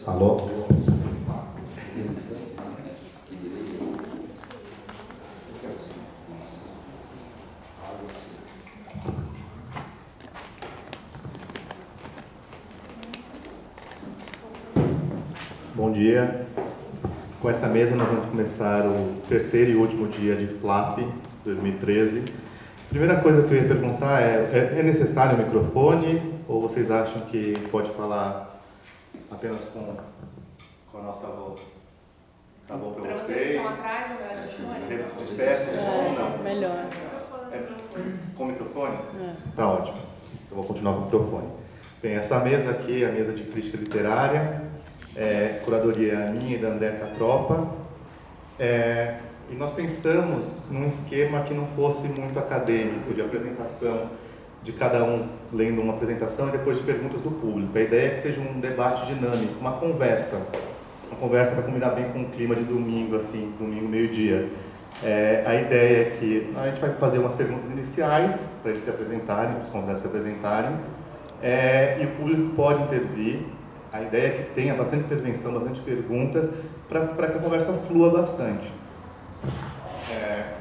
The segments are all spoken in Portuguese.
Alô? Bom dia. Com essa mesa nós vamos começar o terceiro e último dia de FLAP 2013. A primeira coisa que eu ia perguntar é necessário o microfone ou vocês acham que pode falar apenas com a nossa voz? Tá bom para vocês? Vocês que estão atrás, ou melhor microfone? Despeço o som, não? Melhor. Com microfone? Tá ótimo. Eu vou continuar com o microfone. Bem, essa mesa aqui é a mesa de crítica literária, curadoria minha e da Andréa Catropa. E nós pensamos num esquema que não fosse muito acadêmico, de apresentação de cada um lendo uma apresentação e depois de perguntas do público. A ideia é que seja um debate dinâmico, uma conversa para combinar bem com o clima de domingo, assim, domingo meio-dia. A ideia é que a gente vai fazer umas perguntas iniciais para eles se apresentarem, para os convidados se apresentarem, e o público pode intervir. A ideia é que tenha bastante intervenção, bastante perguntas, para que a conversa flua bastante.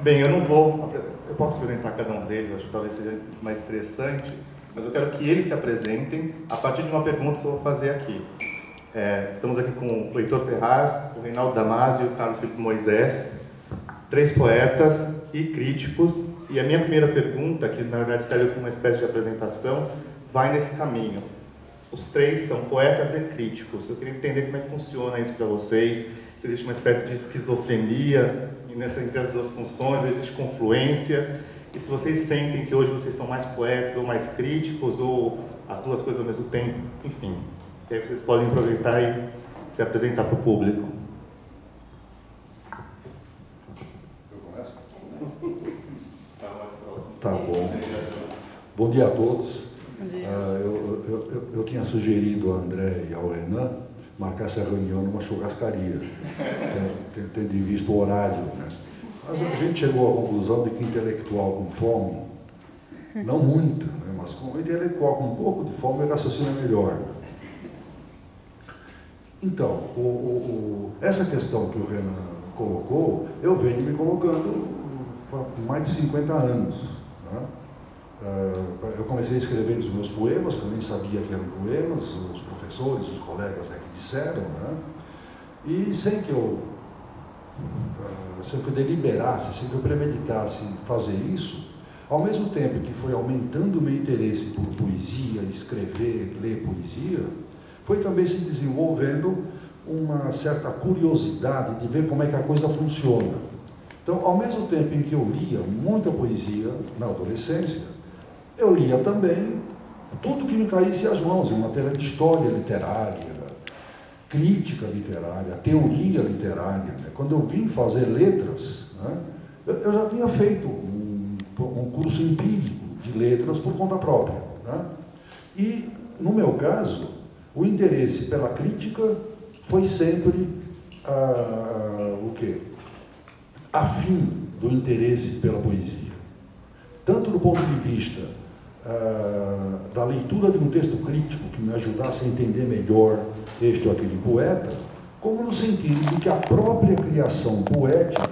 Bem, eu posso apresentar cada um deles, acho que talvez seja mais interessante, mas eu quero que eles se apresentem a partir de uma pergunta que eu vou fazer aqui. Estamos aqui com o Heitor Ferraz, o Reinaldo Damasio e o Carlos Felipe Moisés, 3 poetas e críticos, e a minha primeira pergunta, que na verdade serve como uma espécie de apresentação, vai nesse caminho. Os 3 são poetas e críticos. Eu queria entender como é que funciona isso para vocês, se existe uma espécie de esquizofrenia entre as duas funções, existe confluência, e se vocês sentem que hoje vocês são mais poetas ou mais críticos, ou as duas coisas ao mesmo tempo, enfim. E aí vocês podem aproveitar e se apresentar para o público. Eu começo? Está mais próximo. Tá bom. Bom dia a todos. Bom dia. Eu tinha sugerido ao André e ao Renan marcar essa reunião numa churrascaria, tendo em vista o horário, né? Mas a gente chegou à conclusão de que intelectual com fome, não muito, né? Mas com intelectual com um pouco de fome, raciocina melhor. Então, essa questão que o Renan colocou, eu venho me colocando há mais de 50 anos, né? Eu comecei escrevendo os meus poemas, que eu nem sabia que eram poemas, os professores, os colegas que disseram, né? E sem que eu deliberasse, sem que eu premeditasse fazer isso, ao mesmo tempo que foi aumentando o meu interesse por poesia, escrever, ler poesia, foi também se desenvolvendo uma certa curiosidade de ver como é que a coisa funciona. Então, ao mesmo tempo em que eu lia muita poesia na adolescência, eu lia também tudo que me caísse às mãos em matéria de história literária, crítica literária, teoria literária, né? Quando eu vim fazer letras, né, eu já tinha feito um curso empírico de letras por conta própria, né? E, no meu caso, o interesse pela crítica foi sempre afim do interesse pela poesia. Tanto do ponto de vista da leitura de um texto crítico que me ajudasse a entender melhor este ou aquele poeta, como no sentido de que a própria criação poética,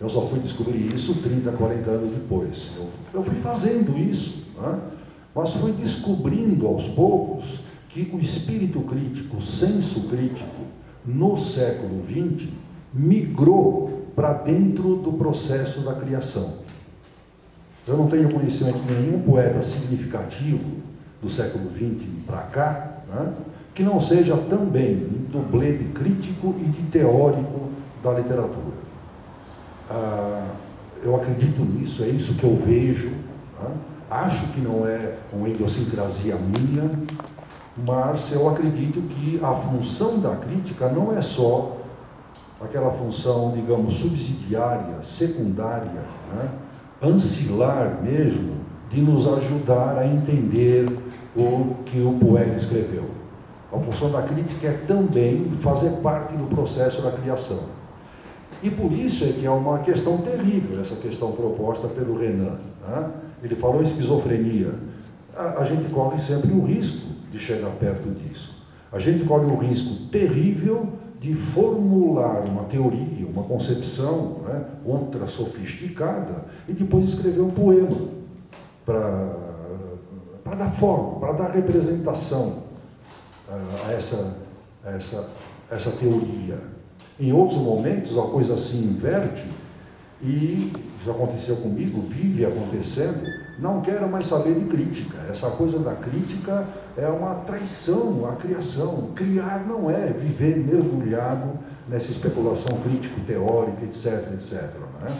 eu só fui descobrir isso 30, 40 anos depois. Eu fui fazendo isso, né? Mas fui descobrindo aos poucos que o espírito crítico, o senso crítico, no século XX, migrou para dentro do processo da criação. Eu não tenho conhecimento de nenhum poeta significativo do século XX para cá, né, que não seja também um dublê de crítico e de teórico da literatura. Eu acredito nisso, é isso que eu vejo, né? Acho que não é uma idiosincrasia minha, mas eu acredito que a função da crítica não é só aquela função, digamos, subsidiária, secundária, né? Ancilar mesmo, de nos ajudar a entender o que o poeta escreveu. A função da crítica é também fazer parte do processo da criação. E por isso é que é uma questão terrível, essa questão proposta pelo Renan, né? Ele falou em esquizofrenia. a gente corre sempre o risco de chegar perto disso. A gente corre o risco terrível de formular uma teoria, uma concepção, né, ultra sofisticada, e depois escrever um poema para dar forma, para dar representação a essa teoria. Em outros momentos a coisa se inverte e isso aconteceu comigo, vive acontecendo. Não quero mais saber de crítica. Essa coisa da crítica é uma traição à criação. Criar não é viver mergulhado nessa especulação crítico-teórica, etc, etc. Né?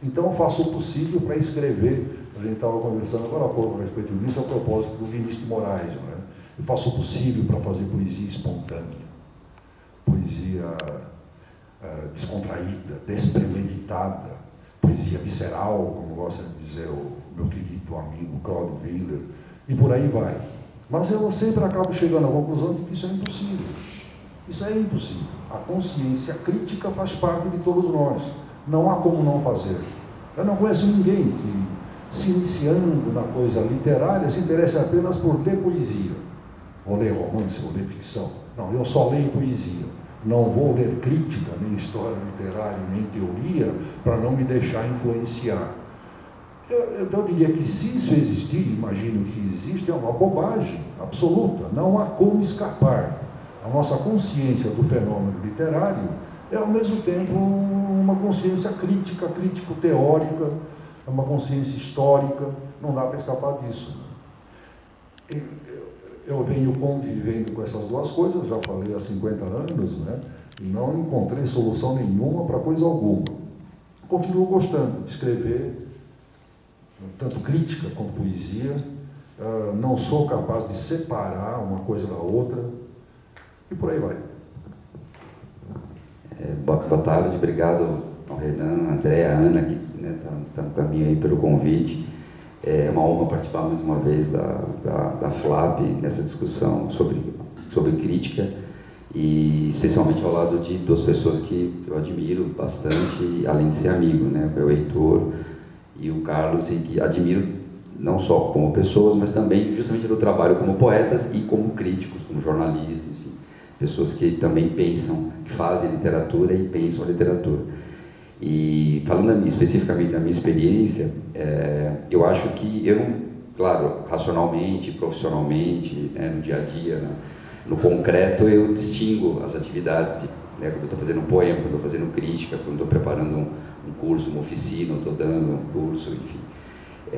Então eu faço o possível para escrever. A gente estava conversando agora há pouco a respeito disso, a propósito do Vinícius de Moraes. Né? Eu faço o possível para fazer poesia espontânea, poesia descontraída, despremeditada, poesia visceral, como gosta de dizer o meu querido amigo Claudio Willer, e por aí vai. Mas eu sempre acabo chegando à conclusão de que isso é impossível. Isso é impossível. A consciência crítica faz parte de todos nós. Não há como não fazer. Eu não conheço ninguém que, se iniciando na coisa literária, se interesse apenas por ler poesia, ou ler romance, ou ler ficção. Não, eu só leio poesia. Não vou ler crítica, nem história literária, nem teoria, para não me deixar influenciar. Eu diria que se isso existir, imagino que existe, é uma bobagem absoluta. Não há como escapar. A nossa consciência do fenômeno literário é, ao mesmo tempo, uma consciência crítica, crítico-teórica, uma consciência histórica. Não dá para escapar disso. Eu venho convivendo com essas duas coisas, já falei há 50 anos, né? E não encontrei solução nenhuma para coisa alguma. Continuo gostando de escrever, tanto crítica quanto poesia. Não sou capaz de separar uma coisa da outra, e por aí vai. Boa tarde, obrigado ao Renan, André, a Ana, que está no caminho aí pelo convite. É uma honra participar mais uma vez da FLAP nessa discussão sobre crítica, e especialmente ao lado de duas pessoas que eu admiro bastante, além de ser amigo, né? O Heitor e o Carlos, e que admiro não só como pessoas, mas também justamente do trabalho como poetas e como críticos, como jornalistas, enfim, pessoas que também pensam, que fazem literatura e pensam a literatura. E falando especificamente da minha experiência, eu acho que eu não, claro, racionalmente, profissionalmente, né, no dia a dia, né, no concreto, eu distingo as atividades, né, quando eu estou fazendo um poema, quando eu estou fazendo crítica, quando estou preparando um curso, uma oficina, ou estou dando um curso, enfim,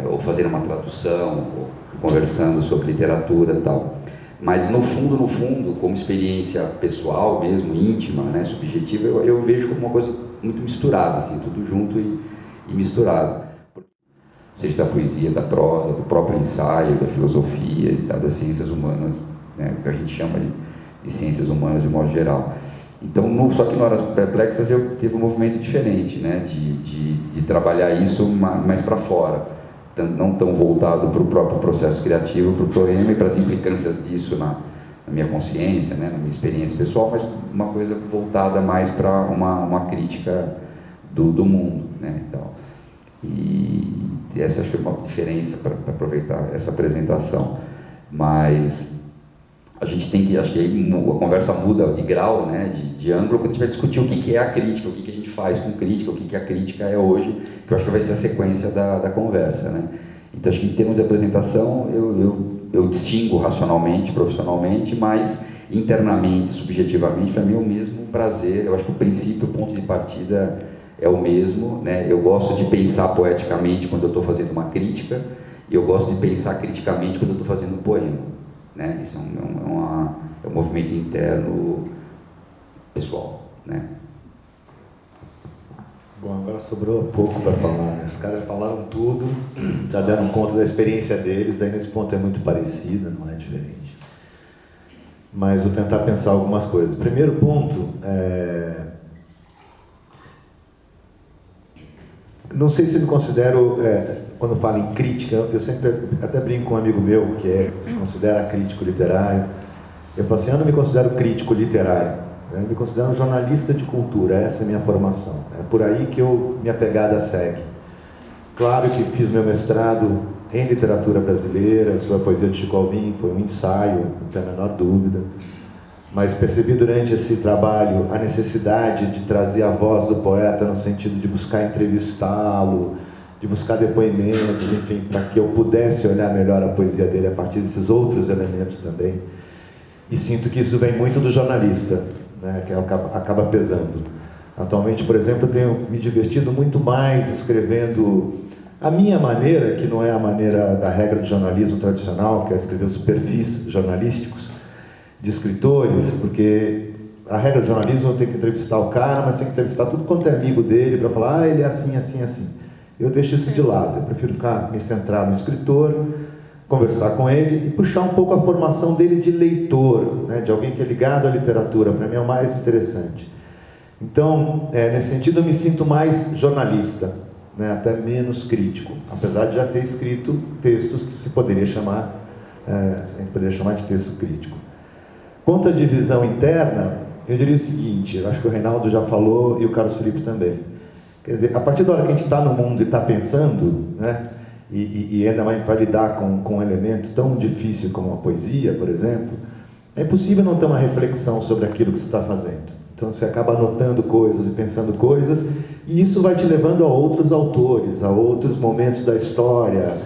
ou fazendo uma tradução, ou conversando sobre literatura e tal. Mas no fundo, como experiência pessoal mesmo, íntima, né, subjetiva, eu vejo como uma coisa muito misturada, assim, tudo junto e misturado. Seja da poesia, da prosa, do próprio ensaio, da filosofia, das ciências humanas, né, o que a gente chama de ciências humanas de modo geral. Então, só que na Horas Perplexas eu tive um movimento diferente, né, de trabalhar isso mais para fora, não tão voltado para o próprio processo criativo, para o poema e para as implicâncias disso na minha consciência, né, na minha experiência pessoal, mas uma coisa voltada mais para uma crítica do mundo, né, então, e essa acho que é uma diferença para aproveitar essa apresentação. Mas a gente tem que, acho que aí a conversa muda de grau, né, de ângulo, quando a gente vai discutir o que é a crítica, o que a gente faz com crítica, o que a crítica é hoje, que eu acho que vai ser a sequência da conversa, né. Então, acho que em termos de apresentação, eu distingo racionalmente, profissionalmente, mas internamente, subjetivamente, para mim é o mesmo prazer. Eu acho que o princípio, o ponto de partida é o mesmo, né. Eu gosto de pensar poeticamente quando eu estou fazendo uma crítica, e eu gosto de pensar criticamente quando eu estou fazendo um poema, né. Isso é um movimento interno pessoal, né. Bom, agora sobrou pouco para falar, né? Os caras falaram tudo, já deram conta da experiência deles, aí nesse ponto é muito parecida, não é diferente. Mas vou tentar pensar algumas coisas. Primeiro ponto, não sei se me considero, quando falo em crítica, eu sempre até brinco com um amigo meu, que se considera crítico literário. Eu falo assim, eu não me considero crítico literário. Eu me considero um jornalista de cultura, essa é a minha formação. É por aí que minha pegada segue. Claro que fiz meu mestrado em literatura brasileira. Sobre a poesia de Chico Alvim foi um ensaio, não tem a menor dúvida. Mas percebi durante esse trabalho a necessidade de trazer a voz do poeta no sentido de buscar entrevistá-lo, de buscar depoimentos, enfim, para que eu pudesse olhar melhor a poesia dele a partir desses outros elementos também. E sinto que isso vem muito do jornalista, né, que acaba pesando. Atualmente, por exemplo, eu tenho me divertido muito mais escrevendo a minha maneira, que não é a maneira da regra do jornalismo tradicional, que é escrever os perfis jornalísticos de escritores, porque a regra do jornalismo tem que entrevistar o cara, mas tem que entrevistar tudo quanto é amigo dele para falar, ele é assim, assim, assim. Eu deixo isso de lado, eu prefiro me centrar no escritor, conversar com ele e puxar um pouco a formação dele de leitor, né, de alguém que é ligado à literatura. Para mim é o mais interessante. Então, nesse sentido, eu me sinto mais jornalista, né, até menos crítico, apesar de já ter escrito textos que se poderia chamar, a gente poderia chamar de texto crítico. Quanto à divisão interna, eu diria o seguinte, eu acho que o Reinaldo já falou e o Carlos Felipe também. Quer dizer, a partir da hora que a gente está no mundo e está pensando, né, e ainda vai lidar com um elemento tão difícil como a poesia, por exemplo, é impossível não ter uma reflexão sobre aquilo que você está fazendo. Então você acaba anotando coisas e pensando coisas, e isso vai te levando a outros autores, a outros momentos da história,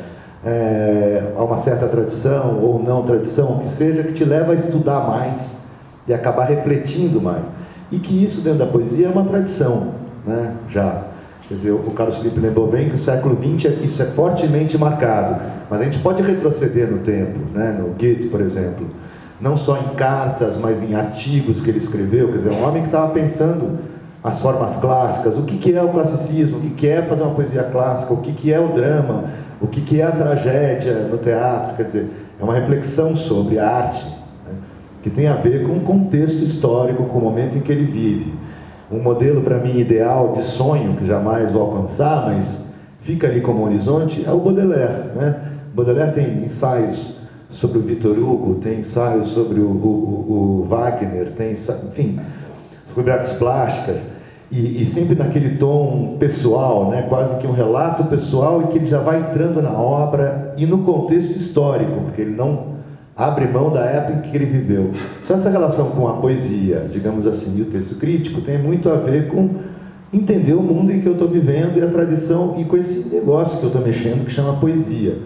a uma certa tradição ou não tradição, que seja, que te leva a estudar mais e acabar refletindo mais. E que isso dentro da poesia é uma tradição, né? Já. Quer dizer, o Carlos Felipe lembrou bem que o século XX isso é fortemente marcado, mas a gente pode retroceder no tempo, né? No Goethe, por exemplo, não só em cartas, mas em artigos que ele escreveu. Quer dizer, um homem que estava pensando as formas clássicas, o que é o classicismo, o que é fazer uma poesia clássica, o que é o drama, o que é a tragédia no teatro. Quer dizer, é uma reflexão sobre a arte, né, que tem a ver com o contexto histórico, com o momento em que ele vive. Um modelo, para mim, ideal de sonho, que jamais vou alcançar, mas fica ali como horizonte, é o Baudelaire, né? Baudelaire tem ensaios sobre o Victor Hugo, tem ensaios sobre o Wagner, tem, enfim, sobre artes plásticas, e sempre naquele tom pessoal, né? Quase que um relato pessoal, e que ele já vai entrando na obra e no contexto histórico, porque ele não abre mão da época em que ele viveu. Então essa relação com a poesia, digamos assim, e o texto crítico tem muito a ver com entender o mundo em que eu estou vivendo e a tradição, e com esse negócio que eu estou mexendo, que chama poesia.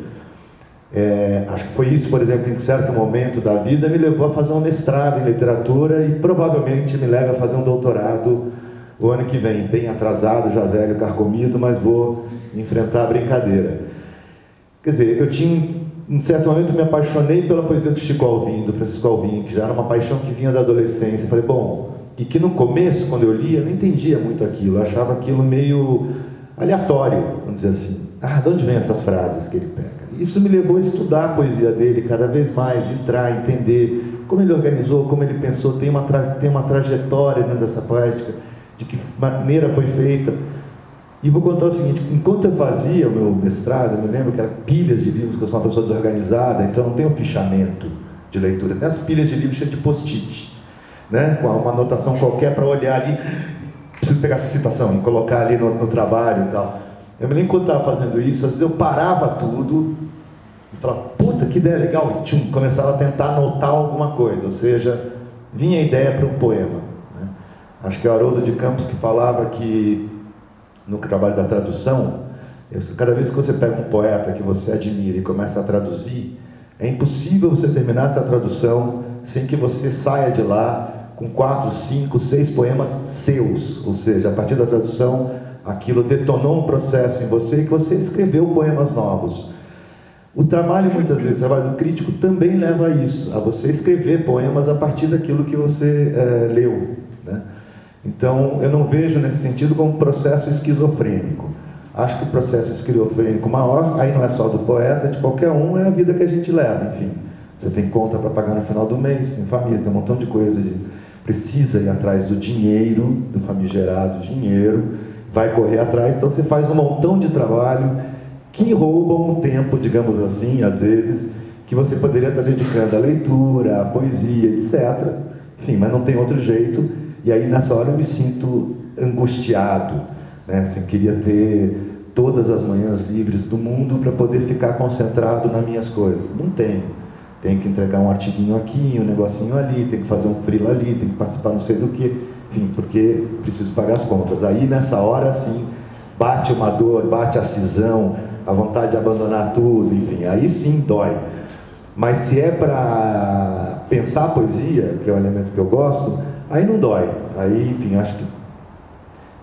Acho que foi isso, por exemplo, em certo momento da vida me levou a fazer um mestrado em literatura e provavelmente me leva a fazer um doutorado o ano que vem, bem atrasado, já velho, carcomido, mas vou enfrentar a brincadeira. Quer dizer, eu tinha, em certo momento, me apaixonei pela poesia do Chico Alvim, do Francisco Alvim, que já era uma paixão que vinha da adolescência. Falei, bom, e que no começo, quando eu lia, eu não entendia muito aquilo, eu achava aquilo meio aleatório, vamos dizer assim. De onde vem essas frases que ele pega? Isso me levou a estudar a poesia dele cada vez mais, entrar, entender como ele organizou, como ele pensou, tem uma trajetória dentro dessa poética, de que maneira foi feita. E vou contar o seguinte, enquanto eu fazia o meu mestrado, eu me lembro que eram pilhas de livros, porque eu sou uma pessoa desorganizada, então não tenho fichamento de leitura, tem as pilhas de livros cheias de post-it, né? Com uma anotação qualquer para olhar ali, preciso pegar essa citação e colocar ali no trabalho e tal. Eu me lembro quando eu estava fazendo isso, às vezes eu parava tudo e falava, puta, que ideia legal, e tchum, começava a tentar anotar alguma coisa, ou seja, vinha a ideia para um poema, né? Acho que é o Haroldo de Campos que falava que no trabalho da tradução, cada vez que você pega um poeta que você admira e começa a traduzir, é impossível você terminar essa tradução sem que você saia de lá com 4, 5, 6 poemas seus, ou seja, a partir da tradução, aquilo detonou um processo em você e que você escreveu poemas novos. O trabalho, muitas vezes, o trabalho do crítico também leva a isso, a você escrever poemas a partir daquilo que você leu, né? Então, eu não vejo nesse sentido como um processo esquizofrênico. Acho que o processo esquizofrênico maior, aí não é só do poeta, de qualquer um, é a vida que a gente leva, enfim. Você tem conta para pagar no final do mês, tem família, tem um montão de coisa, precisa ir atrás do dinheiro, do famigerado dinheiro, vai correr atrás, então você faz um montão de trabalho que roubam um tempo, digamos assim, às vezes, que você poderia estar dedicando à leitura, à poesia, etc. Enfim, mas não tem outro jeito. E aí, nessa hora, eu me sinto angustiado, né? Assim, queria ter todas as manhãs livres do mundo para poder ficar concentrado nas minhas coisas. Não tenho. Tenho que entregar um artiguinho aqui, um negocinho ali, tenho que fazer um freela ali, tenho que participar não sei do que, enfim, porque preciso pagar as contas. Aí nessa hora sim, bate uma dor, bate a cisão, a vontade de abandonar tudo, enfim, aí sim dói. Mas se é para pensar a poesia, que é o elemento que eu gosto, aí não dói. Aí, enfim, acho que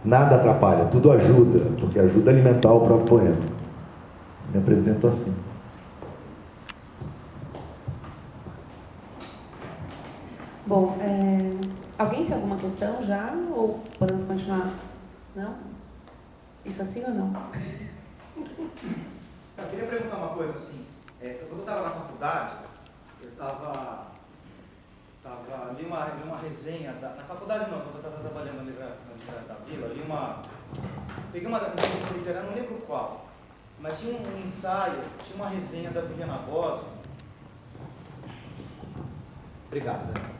nada atrapalha, tudo ajuda, porque ajuda a alimentar o próprio poema. Me apresento assim. Bom, alguém tem alguma questão já? Ou podemos continuar? Não? Isso assim ou não? Eu queria perguntar uma coisa assim. Quando eu estava na faculdade, eu li uma resenha, na faculdade não, quando eu estava trabalhando na Livraria da Vila, peguei uma revista literária, não lembro qual, mas tinha um ensaio, tinha uma resenha da Viviana Bossi. Obrigado.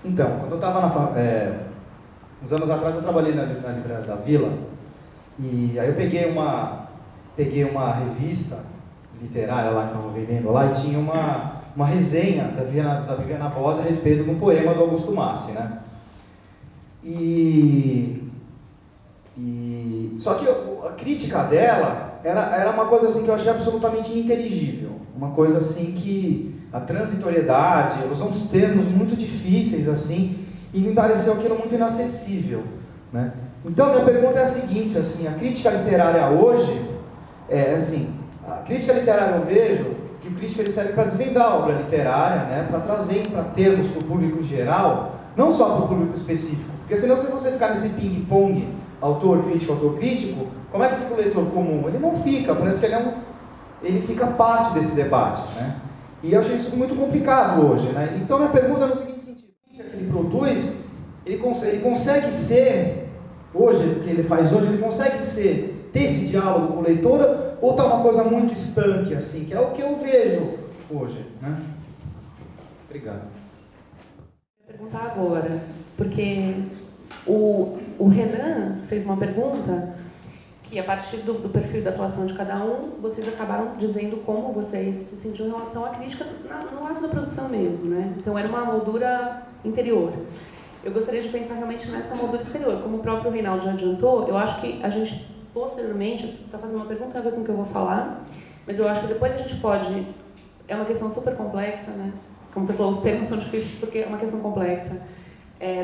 Então, quando eu estava uns anos atrás eu trabalhei na Livraria da Vila, e aí eu peguei uma revista literária lá que eu estava vendendo lá, e tinha uma resenha da Viviana Bossi a respeito de um poema do Augusto Massi, né? Só que a crítica dela era uma coisa assim que eu achei absolutamente ininteligível, uma coisa assim que a transitoriedade, ela usou uns termos muito difíceis assim, e me pareceu aquilo muito inacessível, né? Então minha pergunta é a seguinte, assim, a crítica literária hoje a crítica literária eu vejo que o crítico ele serve para desvendar a obra literária, né, para trazer para termos para o público em geral, não só para o público específico, porque senão se você ficar nesse ping-pong autor crítico, como é que fica o leitor comum? Ele não fica, parece que ele fica parte desse debate, né? E eu achei isso muito complicado hoje, né? Então minha pergunta é no seguinte sentido: o que ele produz, ele consegue ser, hoje, o que ele faz hoje, ele consegue ter esse diálogo com o leitor, ou está uma coisa muito estanque, assim, que é o que eu vejo hoje, né? Obrigado. Vou perguntar agora, porque o Renan fez uma pergunta que, a partir do perfil da atuação de cada um, vocês acabaram dizendo como vocês se sentiam em relação à crítica no ato da produção mesmo, né? Então, era uma moldura interior. Eu gostaria de pensar realmente nessa moldura exterior. Como o próprio Reinaldo já adiantou, eu acho que a gente, posteriormente, você está fazendo uma pergunta, tem a ver com o que eu vou falar, mas eu acho que depois a gente pode... É uma questão super complexa, né? Como você falou, os termos são difíceis porque é uma questão complexa.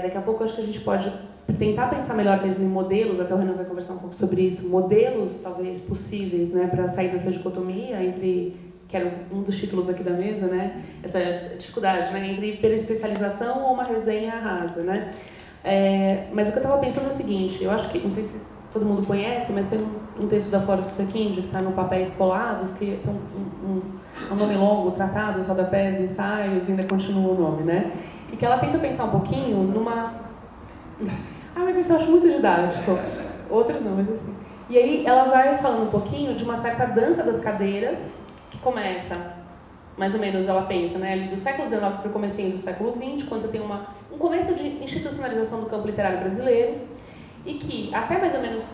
Daqui a pouco eu acho que a gente pode tentar pensar melhor mesmo em modelos, até o Renan vai conversar um pouco sobre isso, modelos talvez possíveis, né, para sair dessa dicotomia entre, que era um dos títulos aqui da mesa, né, essa dificuldade, né, entre hiperespecialização ou uma resenha rasa, né. Mas o que eu estava pensando é o seguinte, eu acho que, não sei se todo mundo conhece, mas tem um texto da Flora Susequinde que está no Papéis Colados, que tem um nome longo, Tratados, Rodapés, Ensaios, ainda continua o nome, né? E que ela tenta pensar um pouquinho numa... mas isso eu acho muito didático. Outros não, mas assim. E aí ela vai falando um pouquinho de uma certa dança das cadeiras, que começa, mais ou menos, ela pensa, né, ali do século XIX para o comecinho do século XX, quando você tem um começo de institucionalização do campo literário brasileiro, e que até mais ou menos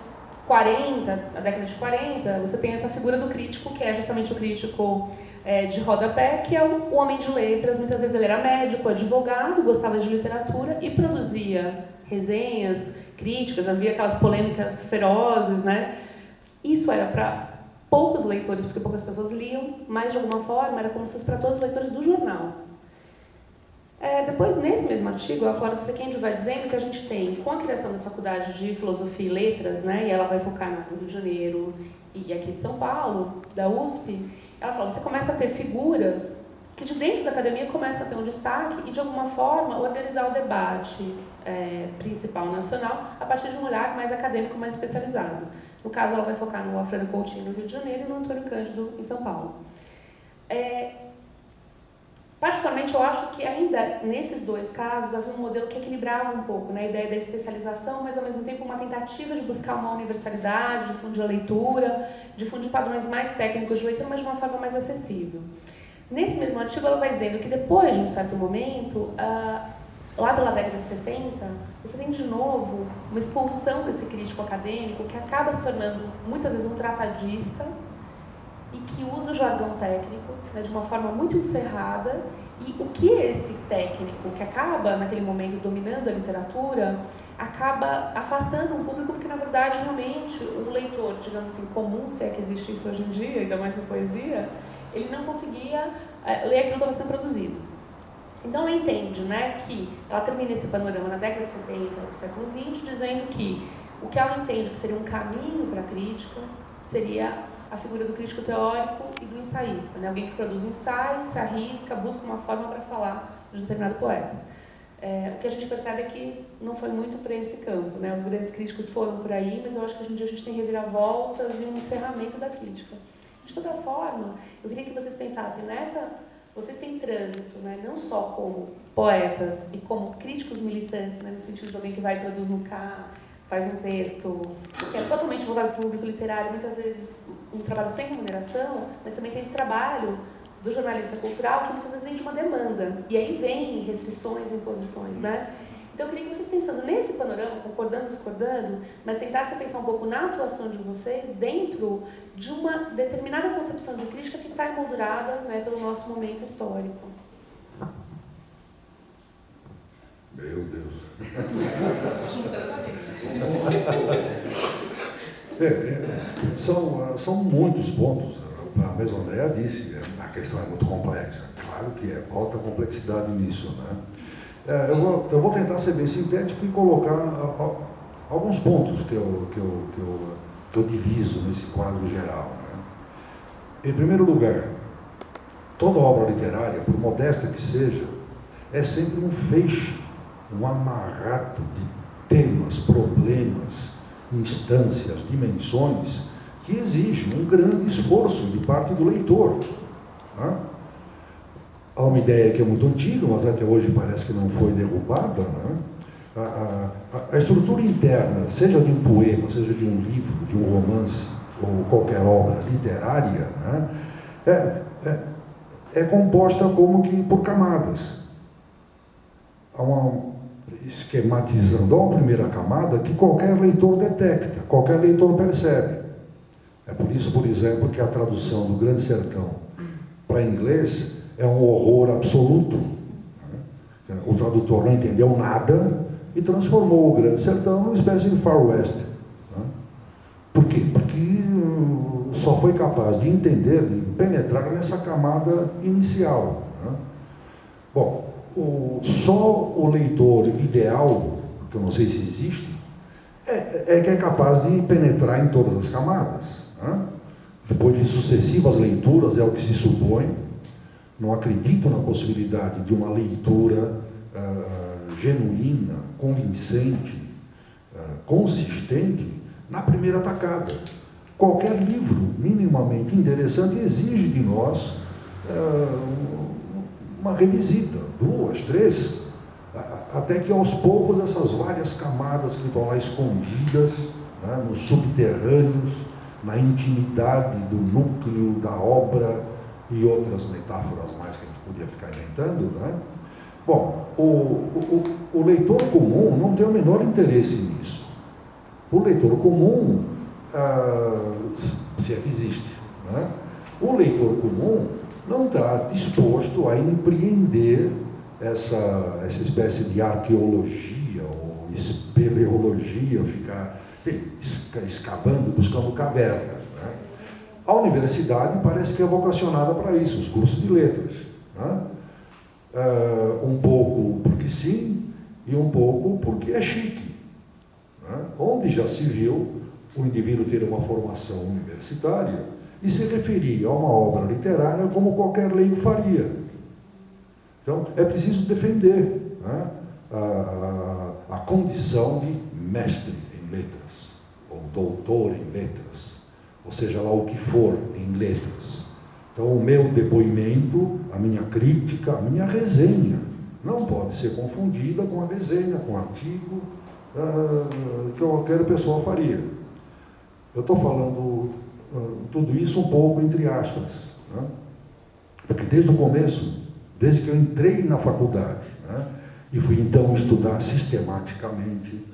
a década de 40, você tem essa figura do crítico, que é justamente o crítico de rodapé, que é o homem de letras. Muitas vezes ele era médico, advogado, gostava de literatura e produzia resenhas, críticas, havia aquelas polêmicas ferozes, né? Isso era para poucos leitores, porque poucas pessoas liam, mas de alguma forma era como se fosse para todos os leitores do jornal. Depois, nesse mesmo artigo, a Flora Susequinde vai dizendo que a gente tem, com a criação das faculdades de Filosofia e Letras, né, e ela vai focar no Rio de Janeiro e aqui de São Paulo, da USP, ela fala, você começa a ter figuras que de dentro da academia começam a ter um destaque e, de alguma forma, organizar o debate principal nacional a partir de um olhar mais acadêmico, mais especializado. No caso, ela vai focar no Alfredo Coutinho, no Rio de Janeiro, e no Antônio Cândido, em São Paulo. Particularmente, eu acho que ainda nesses dois casos havia um modelo que equilibrava um pouco, né, a ideia da especialização, mas ao mesmo tempo uma tentativa de buscar uma universalidade, difundir a leitura, difundir padrões mais técnicos de leitura, mas de uma forma mais acessível. Nesse mesmo artigo, ela vai dizendo que depois de um certo momento, lá pela década de 70, você tem de novo uma expulsão desse crítico acadêmico que acaba se tornando muitas vezes um tratadista e que usa o jargão técnico, né, de uma forma muito encerrada. E o que esse técnico, que acaba naquele momento dominando a literatura, acaba afastando um público, porque na verdade realmente o leitor, digamos assim, comum, se é que existe isso hoje em dia, ainda mais na poesia, ele não conseguia ler aquilo que estava sendo produzido. Então ela entende, né, que ela termina esse panorama na década de 70 do século XX, dizendo que o que ela entende que seria um caminho para a crítica seria a figura do crítico teórico e do ensaísta, né? Alguém que produz ensaios, se arrisca, busca uma forma para falar de um determinado poeta. O que a gente percebe é que não foi muito para esse campo, né? Os grandes críticos foram por aí, mas eu acho que hoje em dia a gente tem reviravoltas e um encerramento da crítica. De toda forma, eu queria que vocês pensassem nessa... Vocês têm trânsito, né? Não só como poetas e como críticos militantes, né? No sentido de alguém que vai e produz no CA, faz um texto que é totalmente voltado para o público literário, muitas vezes um trabalho sem remuneração, mas também tem esse trabalho do jornalista cultural que muitas vezes vem de uma demanda. E aí vem restrições e imposições, né? Então eu queria que vocês, pensando nesse panorama, concordando, discordando, mas tentassem pensar um pouco na atuação de vocês dentro de uma determinada concepção de crítica que está emoldurada, né, pelo nosso momento histórico. Meu Deus. São muitos pontos. A mesma Andrea disse, a questão é muito complexa. Claro que é, falta complexidade nisso, né? Eu vou tentar ser bem sintético e colocar alguns pontos que eu diviso nesse quadro geral, né? Em primeiro lugar, toda obra literária, por modesta que seja, é sempre um feixe, um amarrado de temas, problemas, instâncias, dimensões, que exigem um grande esforço de parte do leitor, né? Há uma ideia que é muito antiga, mas até hoje parece que não foi derrubada, né? A estrutura interna, seja de um poema, seja de um livro, de um romance, ou qualquer obra literária, né? É composta como que por camadas. Esquematizando, há uma primeira camada que qualquer leitor detecta, qualquer leitor percebe. É por isso, por exemplo, que a tradução do Grande Sertão para inglês é um horror absoluto. O tradutor não entendeu nada e transformou o Grande Sertão numa espécie de Far West. Por quê? Porque só foi capaz de entender, de penetrar nessa camada inicial. Bom, só o leitor ideal, que eu não sei se existe, é que é capaz de penetrar em todas as camadas. Depois de sucessivas leituras, é o que se supõe. Não acredito na possibilidade de uma leitura genuína, convincente, consistente na primeira tacada. Qualquer livro minimamente interessante exige de nós uma revisita, 2, 3, até que aos poucos essas várias camadas que estão lá escondidas, né, nos subterrâneos, na intimidade do núcleo da obra e outras metáforas mais que a gente podia ficar inventando, né? Bom, o leitor comum não tem o menor interesse nisso. O leitor comum, se é que existe, né? O leitor comum não está disposto a empreender essa espécie de arqueologia ou espeleologia, ficar escavando, buscando cavernas, né? A universidade parece que é vocacionada para isso, os cursos de letras, né? Um pouco porque sim e um pouco porque é chique, né? Onde já se viu o indivíduo ter uma formação universitária e se referir a uma obra literária como qualquer leigo faria. Então, é preciso defender, né, a condição de mestre em letras, ou doutor em letras, ou seja lá o que for em letras. Então, o meu depoimento, a minha crítica, a minha resenha, não pode ser confundida com a resenha, com o artigo que qualquer pessoa faria. Eu estou falando tudo isso um pouco entre aspas, né? Porque desde o começo, desde que eu entrei na faculdade, né, e fui então estudar sistematicamente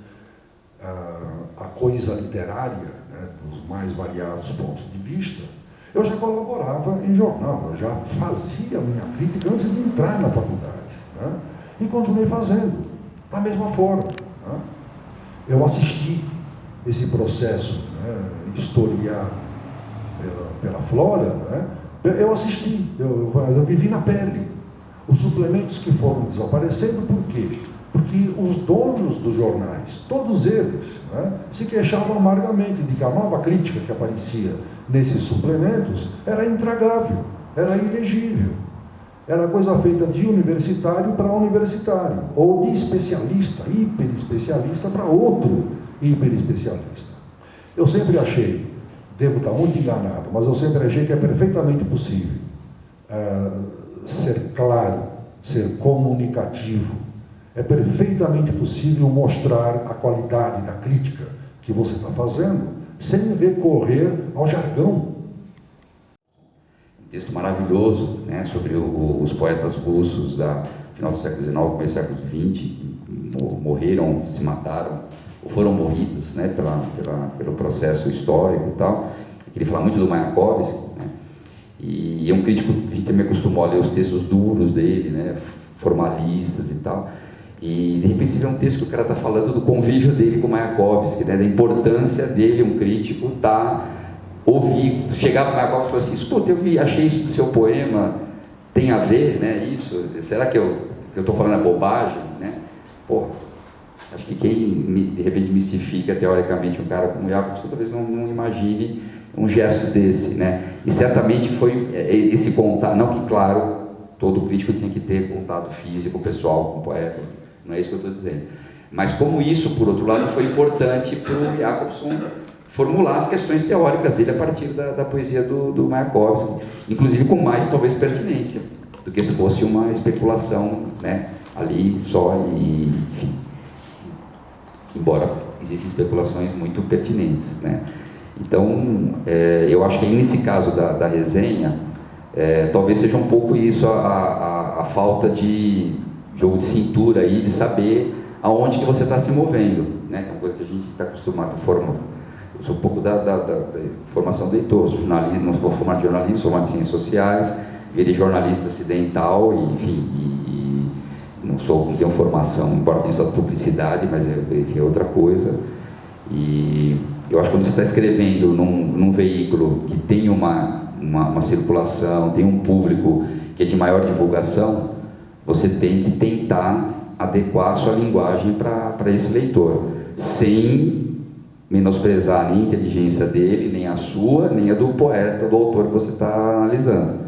a coisa literária, né, dos mais variados pontos de vista, eu já colaborava em jornal, eu já fazia a minha crítica antes de entrar na faculdade, né, e continuei fazendo, da mesma forma. Né. Eu assisti esse processo, né, historiado pela Flora, né, eu assisti, eu vivi na pele. Os suplementos que foram desaparecendo, por quê? Porque os donos dos jornais, todos eles, né, se queixavam amargamente de que a nova crítica que aparecia nesses suplementos era intragável, era ilegível. Era coisa feita de universitário para universitário, ou de especialista, hiperespecialista para outro hiperespecialista. Eu sempre achei, devo estar muito enganado, mas eu sempre achei que é perfeitamente possível ser claro, ser comunicativo. É perfeitamente possível mostrar a qualidade da crítica que você está fazendo, sem recorrer ao jargão. Um texto maravilhoso, né, sobre os poetas russos da final do século XIX, começo do século XX, que morreram, se mataram, ou foram morridos, né, pelo processo histórico e tal. Ele fala muito do Mayakovsky, né, e é um crítico que a gente também acostumou a ler os textos duros dele, né, formalistas e tal. E de repente você vê um texto que o cara está falando do convívio dele com Mayakovsky, né, da importância dele, um crítico, ouvir, chegar para o Mayakovsky e falar assim: escuta, achei isso do seu poema, tem a ver, né, isso? Será que eu estou falando a bobagem, né? Pô, acho que quem de repente mistifica teoricamente um cara como Jacobson talvez não imagine um gesto desse, né? E certamente foi esse contato, não que, claro, todo crítico tem que ter contato físico, pessoal, com o poeta, não é isso que eu estou dizendo. Mas como isso, por outro lado, foi importante para o Jacobson formular as questões teóricas dele a partir da poesia do Mayakovsky, inclusive com mais, talvez, pertinência, do que se fosse uma especulação, né, ali só, e, enfim, embora existem especulações muito pertinentes, né. Então, eu acho que aí nesse caso da resenha, talvez seja um pouco isso, a falta de jogo de cintura aí, de saber aonde que você está se movendo, né, que é uma coisa que a gente está acostumado a formar. Eu sou um pouco da formação do leitor, sou jornalista, não sou formado de jornalismo, sou formado em ciências sociais, virei jornalista acidental, e, enfim, não tenho formação, embora tenha estudado publicidade, mas enfim, é outra coisa. E eu acho que quando você está escrevendo num veículo que tem uma circulação, tem um público que é de maior divulgação, você tem que tentar adequar a sua linguagem para esse leitor, sem menosprezar nem a inteligência dele, nem a sua, nem a do poeta, do autor que você está analisando,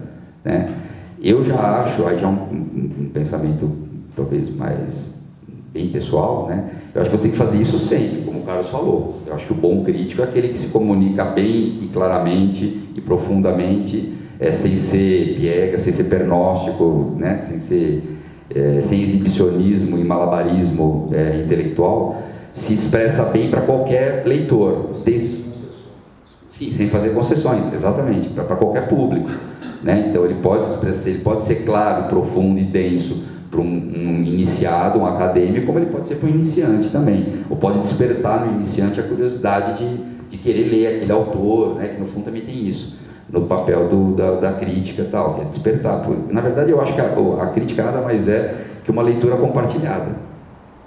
né? Eu já acho, aí já um pensamento talvez mais bem pessoal, né? Eu acho que você tem que fazer isso sempre, como o Carlos falou. Eu acho que o bom crítico é aquele que se comunica bem e claramente e profundamente, sem ser piega, sem ser pernóstico, né? Sem exibicionismo e malabarismo intelectual, se expressa bem para qualquer leitor, sim, sem fazer concessões, exatamente, para qualquer público, né? Então ele pode se expressar, ele pode ser claro, profundo e denso para um iniciado, um acadêmico, como ele pode ser para um iniciante também, ou pode despertar no iniciante a curiosidade de querer ler aquele autor, né? Que no fundo também tem isso, no papel da crítica e tal, que é despertar. Na verdade, eu acho que a crítica nada mais é que uma leitura compartilhada,